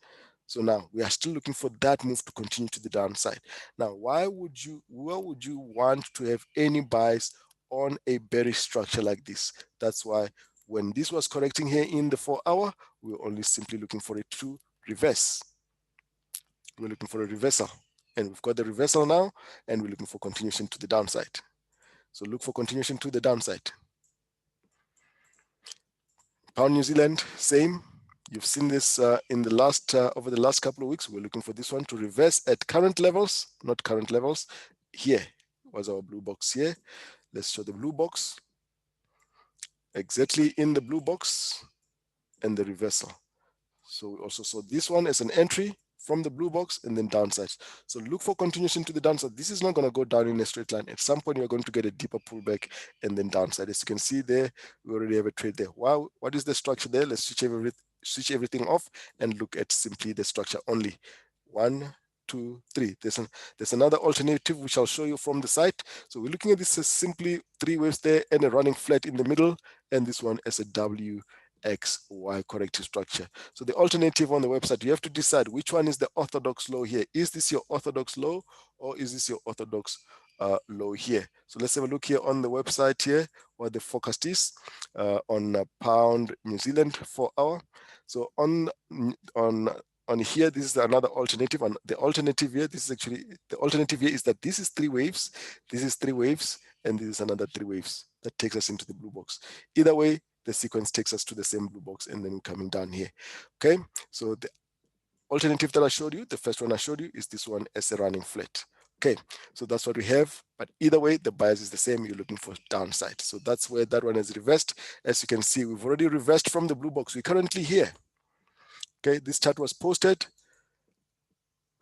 So now we are still looking for that move to continue to the downside. Now, why would you want to have any buys on a bearish structure like this? That's why when this was correcting here in the 4-hour, we were only simply looking for it to reverse. We're looking for a reversal, and we've got the reversal now, and we're looking for continuation to the downside. So look for continuation to the downside. Pound New Zealand, same. You've seen this in the last over the last couple of weeks. We're looking for this one to reverse at current levels, not current levels. Here was our blue box here. Let's show the blue box. Exactly in the blue box and the reversal. So we also saw this one as an entry from the blue box and then downside. So look for continuation to the downside. This is not going to go down in a straight line. At some point, you're going to get a deeper pullback and then downside. As you can see there, we already have a trade there. Wow, what is the structure there? Let's switch everything off and look at simply the structure only. 1, 2, 3. There's another alternative which I'll show you from the site. So we're looking at this as simply 3 waves there and a running flat in the middle, and this one as a WXY corrective structure. So the alternative on the website, you have to decide which one is the orthodox low here. Is this your orthodox low, or is this your orthodox low here? So let's have a look here on the website here what the forecast is on pound New Zealand 4-hour. So on here, this is another alternative. And the alternative here, this is actually the alternative here is that this is 3 waves, this is 3 waves, and this is another 3 waves that takes us into the blue box. Either way, the sequence takes us to the same blue box, and then we're coming down here. Okay, so the alternative that I showed you, the first one I showed you, is this one as a running flat. Okay, so that's what we have, but either way, the bias is the same. You're looking for downside. So that's where that one is reversed. As you can see, we've already reversed from the blue box. We're currently here. Okay, this chart was posted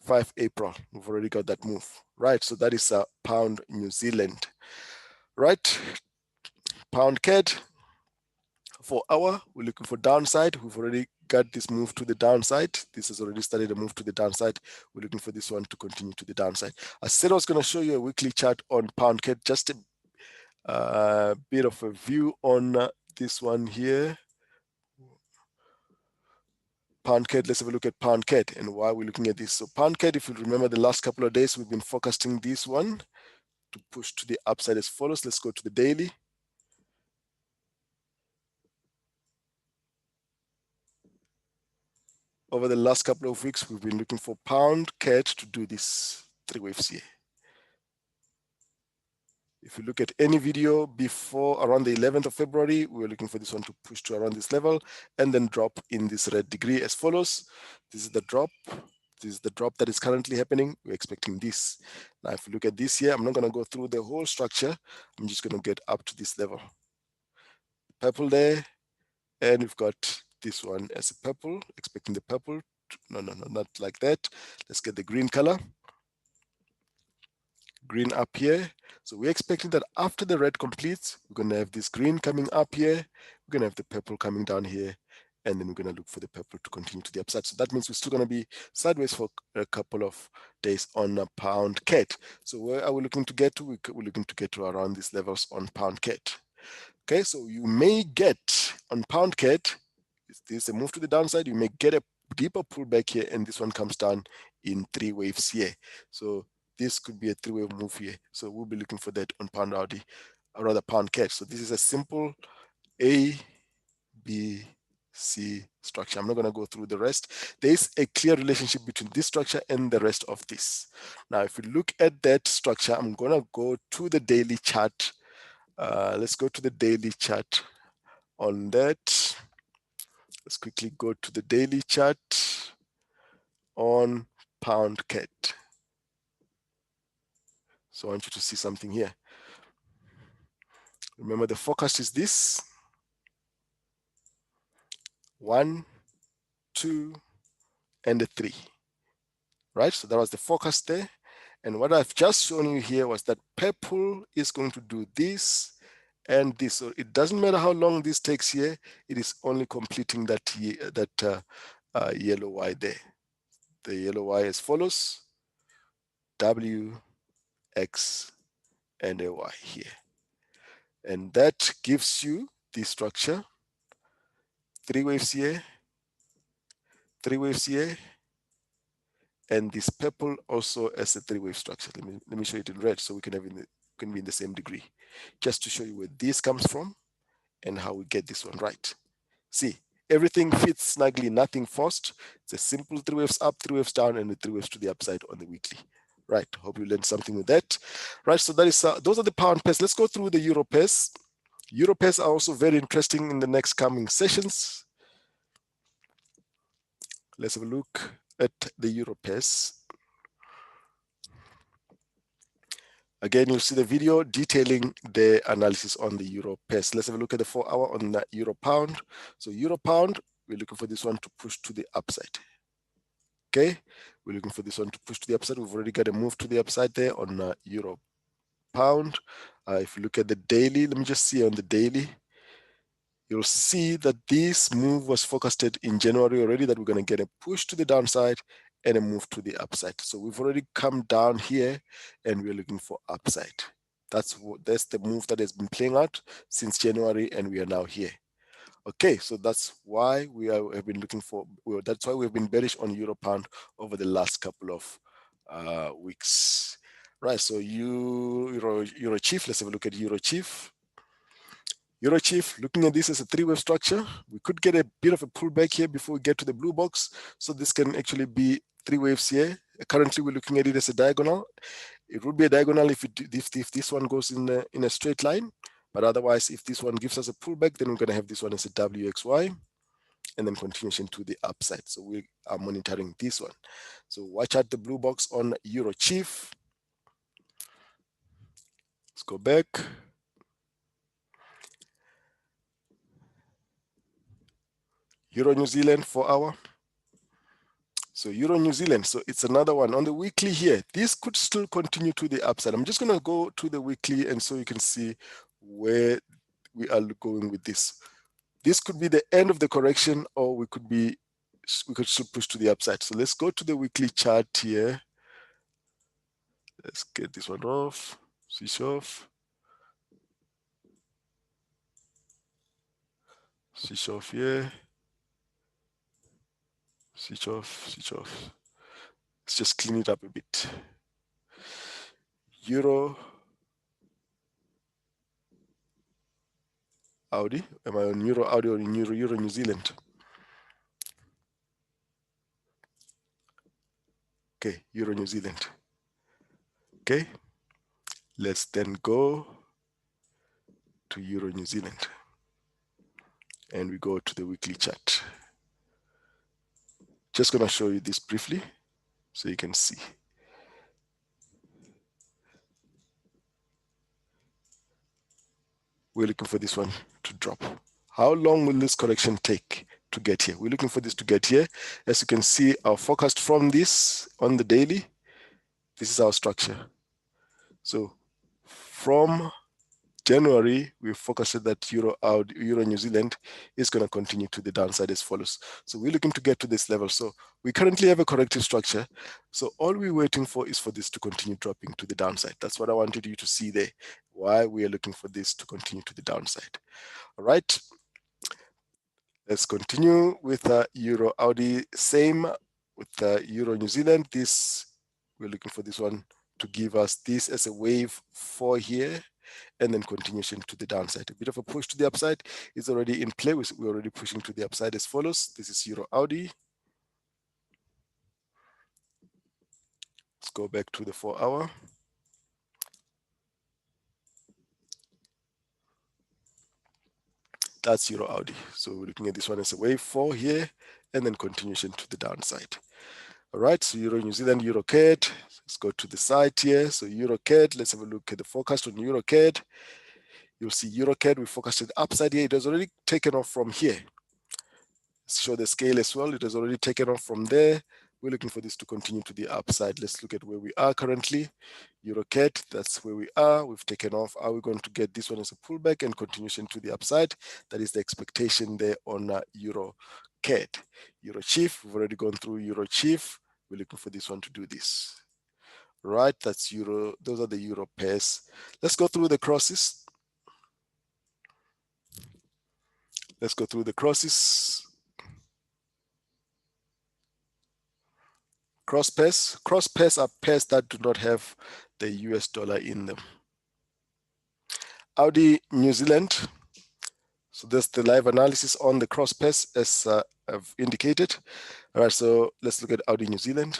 5 April. We've already got that move, right? So that is pound New Zealand, right? Pound CAD 4-hour, we're looking for downside. We've already got this move to the downside. This has already started a move to the downside. We're looking for this one to continue to the downside. I said I was going to show you a weekly chart on pound CAD just bit of a view on this one here. Pound CAD, let's have a look at Pound CAD and why we're looking at this. So Pound CAD, if you remember the last couple of days, we've been forecasting this one to push to the upside as follows. Let's go to the daily. Over the last couple of weeks, we've been looking for Pound CAD to do this 3 waves here. If you look at any video before around the 11th of February, we were looking for this one to push to around this level and then drop in this red degree as follows. This is the drop. This is the drop that is currently happening. We're expecting this. Now, if you look at this here, I'm not going to go through the whole structure. I'm just going to get up to this level. Purple there, and we've got this one as a purple, expecting the purple. No, not like that. Let's get the green color. Green up here. So we're expecting that after the red completes, we're going to have this green coming up here. We're going to have the purple coming down here. And then we're going to look for the purple to continue to the upside. So that means we're still going to be sideways for a couple of days on Pound CAD. So where are we looking to get to? We're looking to get to around these levels on Pound CAD. Okay, so you may get on Pound CAD, if there's a move to the downside, you may get a deeper pullback here, and this one comes down in 3 waves here. So this could be a 3-wave move here. So we'll be looking for that on Pound AUD, or rather Pound CAD. So this is a simple A, B, C structure. I'm not going to go through the rest. There is a clear relationship between this structure and the rest of this. Now, if you look at that structure, I'm going to go to the daily chart. Let's go to the daily chart on that. Let's quickly go to the daily chart on Pound CAD. So I want you to see something here. Remember, the forecast is this. 1, 2, and a 3. Right? So that was the forecast there. And what I've just shown you here was that purple is going to do this and this. So it doesn't matter how long this takes here. It is only completing that yellow Y there. The yellow Y as follows: W, X, and a Y here. And that gives you this structure. 3 waves here, 3 waves here, and this purple also as a 3-wave structure. Let me show it in red so we can be in the same degree, just to show you where this comes from and how we get this one right. See, everything fits snugly, nothing forced. It's a simple 3 waves up, 3 waves down, and the 3 waves to the upside on the weekly. Right, hope you learned something with that. Right, so that is those are the pound pairs. Let's go through the euro pairs. Euro pairs are also very interesting in the next coming sessions. Let's have a look at the euro pairs. Again, you'll see the video detailing the analysis on the euro pairs. Let's have a look at the 4-hour on the euro pound. So euro pound, we're looking for this one to push to the upside. Okay, we're looking for this one to push to the upside. We've already got a move to the upside there on euro pound. If you look at the daily, let me just see on the daily, you'll see that this move was forecasted in January already, that we're going to get a push to the downside and a move to the upside. So we've already come down here and we're looking for upside. That's the move that has been playing out since January, and we are now here. Okay, so that's why have been looking for. That's why we've been bearish on euro pound over the last couple of weeks. Right. So EURJPY. Let's have a look at EURJPY. EURJPY, looking at this as a 3-wave structure, we could get a bit of a pullback here before we get to the blue box. So this can actually be 3 waves here. Currently, we're looking at it as a diagonal. It would be a diagonal if this one goes in a straight line. But otherwise, if this one gives us a pullback, then we're going to have this one as a WXY and then continuation to the upside. So we are monitoring this one. So watch out the blue box on EURJPY. Let's go back. Euro New Zealand 4-hour. So Euro New Zealand, so it's another one on the weekly here. This could still continue to the upside. I'm just going to go to the weekly and so you can see where we are going with this. This could be the end of the correction, or we could still push to the upside. So let's go to the weekly chart here. Let's get this one off, switch off. Switch off here. Switch off, switch off. Let's just clean it up a bit. Euro Audi. Am I on Euro Audi or in Euro New Zealand? Okay, Euro New Zealand. Okay, let's then go to Euro New Zealand. And we go to the weekly chart. Just gonna show you this briefly so you can see. We're looking for this one to drop. How long will this correction take to get here? We're looking for this to get here. As you can see, our forecast from this on the daily, this is our structure. So from January, we forecasted that Euro New Zealand is going to continue to the downside as follows. So we're looking to get to this level. So we currently have a corrective structure. So all we're waiting for is for this to continue dropping to the downside. That's what I wanted you to see there, why we are looking for this to continue to the downside. All right. Let's continue with Euro Audi. Same with Euro New Zealand. This, we're looking for this one to give us this as a wave 4 here, and then continuation to the downside. A bit of a push to the upside is already in play. We're already pushing to the upside as follows. This is Euro Audi. Let's go back to the 4-hour. That's Euro Audi. So we're looking at this one as a wave 4 here, and then continuation to the downside. All right, so Euro New Zealand, EURCAD. Let's go to the side here. So EURCAD, let's have a look at the forecast on EURCAD. You'll see EURCAD, we forecasted upside here. It has already taken off from here. Let's show the scale as well. It has already taken off from there. We're looking for this to continue to the upside. Let's look at where we are currently. EURCAD, that's where we are. We've taken off. Are we going to get this one as a pullback and continuation to the upside? That is the expectation there on EURCAD. EUROCHIF, we've already gone through EUROCHIF. We're looking for this one to do this. Right, that's Euro. Those are the Euro pairs. Let's go through the crosses. Let's go through the crosses. Cross pairs. Cross pairs are pairs that do not have the US dollar in them. Audi New Zealand. So there's the live analysis on the cross pairs as I've indicated. All right, so let's look at Audi New Zealand.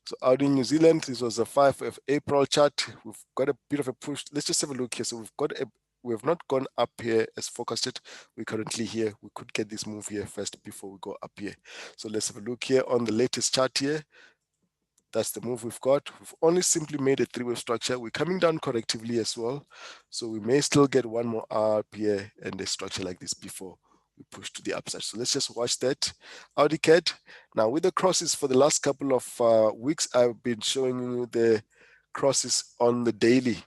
So Audi New Zealand, this was a 5th of April chart. We've got a bit of a push. Let's just have a look here. So we have not gone up here as forecasted. We're currently here. We could get this move here first before we go up here. So let's have a look here on the latest chart here. That's the move we've got. We've only simply made a 3-wave structure. We're coming down correctively as well. So we may still get one more up here and a structure like this before we push to the upside. So let's just watch that. AUDCAD. Now with the crosses for the last couple of weeks, I've been showing you the crosses on the daily.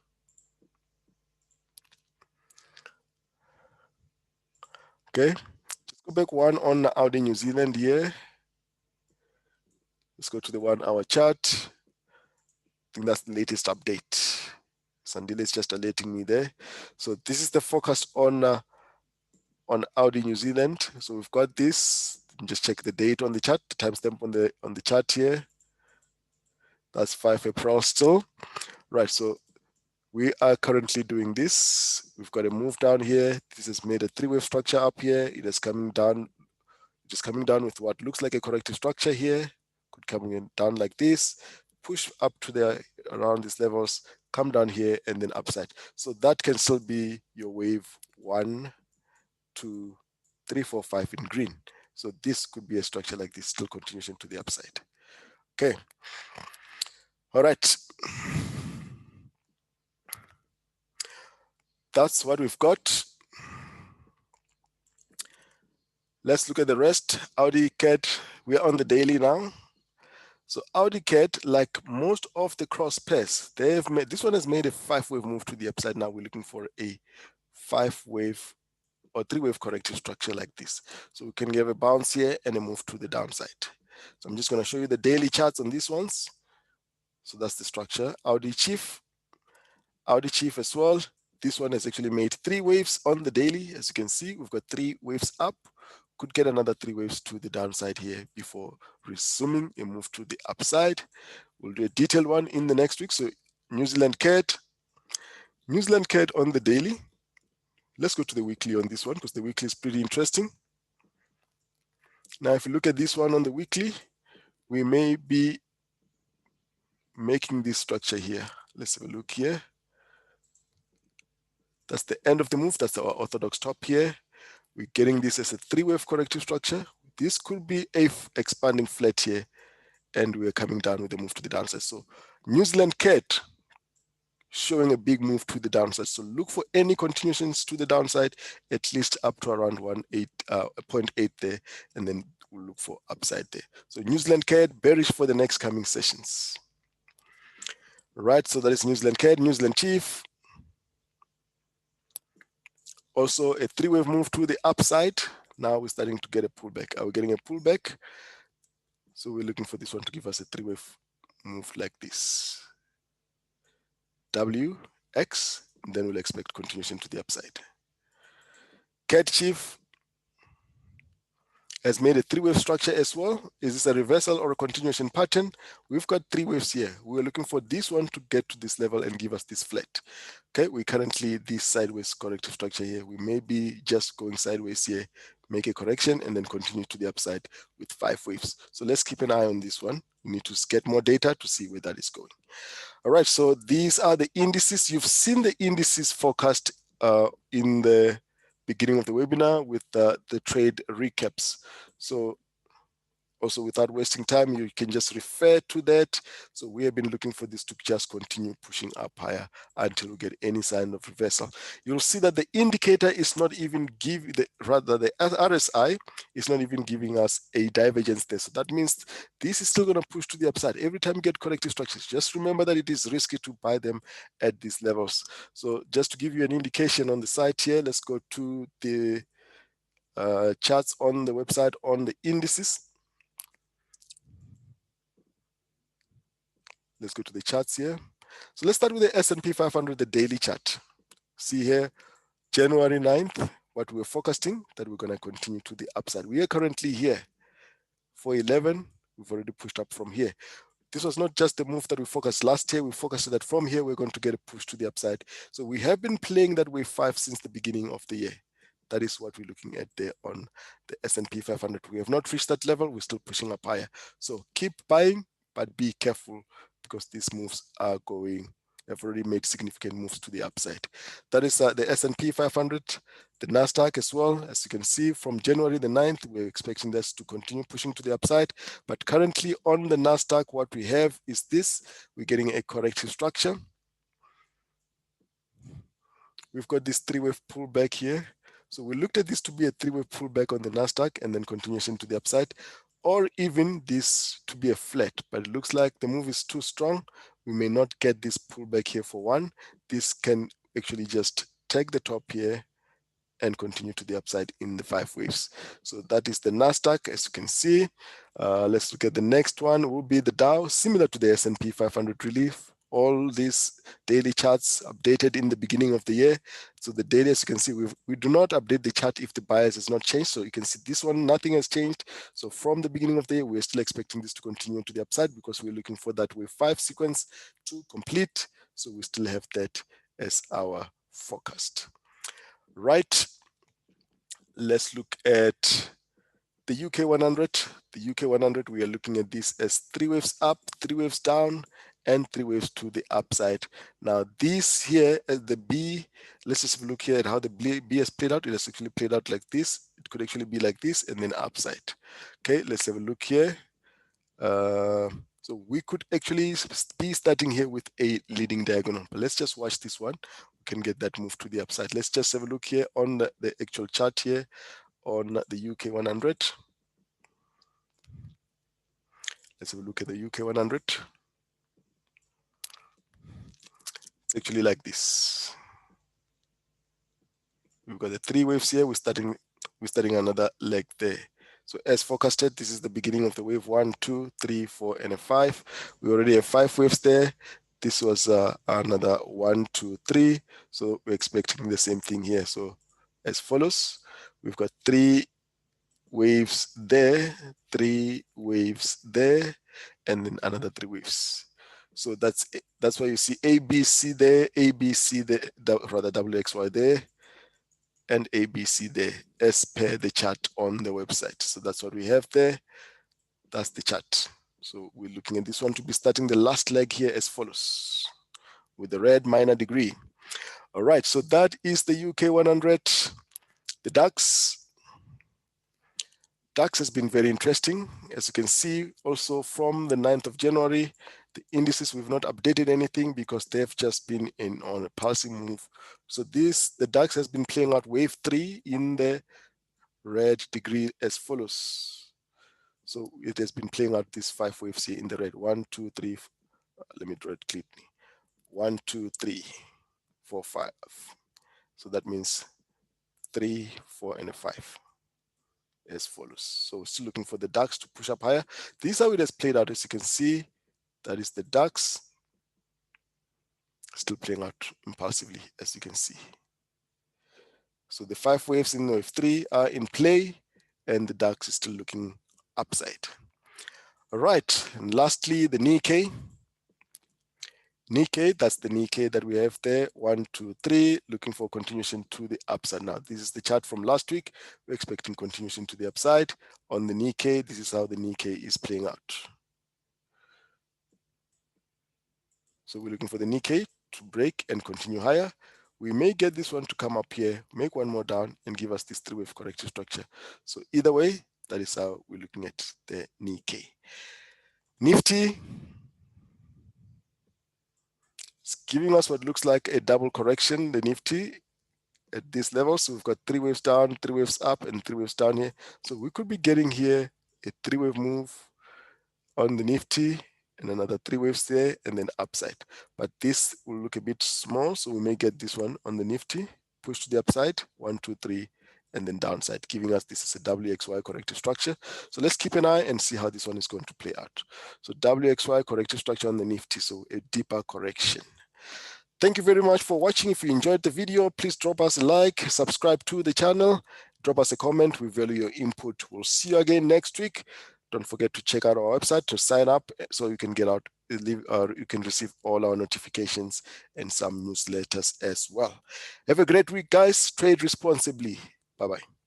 Okay, let's go back one on Audi New Zealand here. Let's go to the 1-hour chart. I think that's the latest update. Sandile is just alerting me there. So this is the forecast on Audi New Zealand. So we've got this. Just check the date on the chart, the timestamp on the chart here. That's 5 April still. Right, so we are currently doing this. We've got a move down here. This has made a 3-wave structure up here. It is coming down, just coming down with what looks like a corrective structure here. Could come in down like this, push up to the around these levels, come down here and then upside. So that can still be your wave 1, 2, 3, 4, 5 in green. So this could be a structure like this, still continuation to the upside. Okay. All right. That's what we've got. Let's look at the rest. AUDCAD, we are on the daily now. So AUDCAD, like most of the cross pairs, they've made, this one has made a 5-wave move to the upside. Now we're looking for a 5-wave or 3-wave corrective structure like this. So we can give a bounce here and a move to the downside. So I'm just going to show you the daily charts on these ones. So that's the structure. AUDCHIF as well. this one has actually made 3 waves on the daily. As you can see, we've got 3 waves up. Could get another 3 waves to the downside here before resuming a move to the upside. We'll do a detailed one in the next week. So New Zealand CAD on the daily. Let's go to the weekly on this one because the weekly is pretty interesting. Now, if you look at this one on the weekly, we may be making this structure here. Let's have a look here. That's the end of the move. That's our orthodox top here. We're getting this as a 3-wave corrective structure. This could be a expanding flat here, and we're coming down with a move to the downside. So New Zealand CAD showing a big move to the downside. So look for any continuations to the downside, at least up to around 0.8 there, and then we'll look for upside there. So New Zealand CAD bearish for the next coming sessions. Right, so that is New Zealand CAD, New Zealand Chief. Also a 3-wave move to the upside. Now we're starting to get a pullback. Are we getting a pullback? So we're looking for this one to give us a 3-wave move like this. W, X, and then we'll expect continuation to the upside. CAD Chief has made a 3-wave structure as well. Is this a reversal or a continuation pattern? We've got 3 waves here. We're looking for this one to get to this level and give us this flat. Okay, we currently this sideways corrective structure here. We may be just going sideways here, make a correction, and then continue to the upside with 5 waves. So let's keep an eye on this one. We need to get more data to see where that is going. All right, so these are the indices. You've seen the indices forecast in the beginning of the webinar with the trade recaps. So also without wasting time, you can just refer to that. So we have been looking for this to just continue pushing up higher until we get any sign of reversal. You'll see that the indicator is not even giving, rather the RSI is not even giving us a divergence there. So that means this is still going to push to the upside. Every time you get corrective structures, just remember that it is risky to buy them at these levels. So just to give you an indication on the site here, let's go to the charts on the website on the indices. Let's go to the charts here. So let's start with the S&P 500, the daily chart. See here, January 9th, what we're forecasting, that we're going to continue to the upside. We are currently here for 11. We've already pushed up from here. This was not just the move that we focused last year. We focused that from here, we're going to get a push to the upside. So we have been playing that wave 5 since the beginning of the year. That is what we're looking at there on the S&P 500. We have not reached that level. We're still pushing up higher. So keep buying, but be careful because these moves are have already made significant moves to the upside. That is the S&P 500, the Nasdaq as well. As you can see, from January the 9th, we're expecting this to continue pushing to the upside. But currently on the Nasdaq, what we have is this. We're getting a corrective structure. We've got this 3-wave pullback here. So we looked at this to be a 3-wave pullback on the Nasdaq and then continuation to the upside, or even this to be a flat, but it looks like the move is too strong. We may not get this pullback here for one. This can actually just take the top here and continue to the upside in the 5 waves. So that is the Nasdaq, as you can see. Let's look at the next one. Will be the Dow, similar to the S&P 500 relief. All these daily charts updated in the beginning of the year. So the daily, as you can see, we do not update the chart if the bias has not changed. So you can see this one, nothing has changed. So from the beginning of the year, we're still expecting this to continue to the upside because we're looking for that wave 5 sequence to complete. So we still have that as our forecast. Right, let's look at the UK 100. The UK 100, we are looking at this as 3 waves up, 3 waves down, and 3 waves to the upside. Now this here, the B, let's just look here at how the B has played out. It has actually played out like this. It could actually be like this and then upside. Okay, let's have a look here. So we could actually be starting here with a leading diagonal, but let's just watch this one. We can get that move to the upside. Let's just have a look here on the actual chart here on the UK 100. Let's have a look at the UK 100. It's actually like this. We've got the 3 waves here. We're starting another leg there. So as forecasted, this is the beginning of the wave 1, 2, 3, 4, and a 5. We already have 5 waves there. this was another 1, 2, 3. So we're expecting the same thing here. So as follows, we've got 3 waves there, 3 waves there, and then another 3 waves. So that's why you see ABC there, ABC there, rather WXY there, and ABC there as per the chart on the website. So that's what we have there. That's the chart. So we're looking at this one to be starting the last leg here as follows, with the red minor degree. All right, so that is the UK 100. The DAX has been very interesting. As you can see, also from the 9th of January, the indices, we've not updated anything because they've just been on a pulsing move. So the DAX has been playing out wave 3 in the red degree as follows. So it has been playing out these 5 waves here in the red. 1, 2, 3. Let me draw it clearly. 1, 2, 3, 4, 5. So that means 3, 4, and a 5. As follows. So still looking for the DAX to push up higher. This is how it has played out. As you can see, that is the DAX still playing out impulsively, as you can see. So the 5 waves in wave 3 are in play, and the DAX is still looking upside. All right, and lastly, the Nikkei. Nikkei, that's the Nikkei that we have there. 1, 2, 3, looking for continuation to the upside. Now, this is the chart from last week. We're expecting continuation to the upside. On the Nikkei, this is how the Nikkei is playing out. So we're looking for the Nikkei to break and continue higher. We may get this one to come up here, make one more down, and give us this 3-wave corrective structure. So either way, that is how we're looking at the Nikkei. Nifty, it's giving us what looks like a double correction, the Nifty at this level. So we've got 3 waves down, 3 waves up, and 3 waves down here. So we could be getting here a 3-wave move on the Nifty and another 3 waves there and then upside. But this will look a bit small, so we may get this one on the Nifty, push to the upside, 1, 2, 3, and then downside, giving us this is a WXY corrective structure. So let's keep an eye and see how this one is going to play out. So WXY corrective structure on the Nifty, so a deeper correction. Thank you very much for watching. If you enjoyed the video, please drop us a like, subscribe to the channel, drop us a comment. We value your input. We'll see you again next week. Don't forget to check out our website to sign up so you can you can receive all our notifications and some newsletters as well. Have a great week, guys. Trade responsibly. Bye-bye.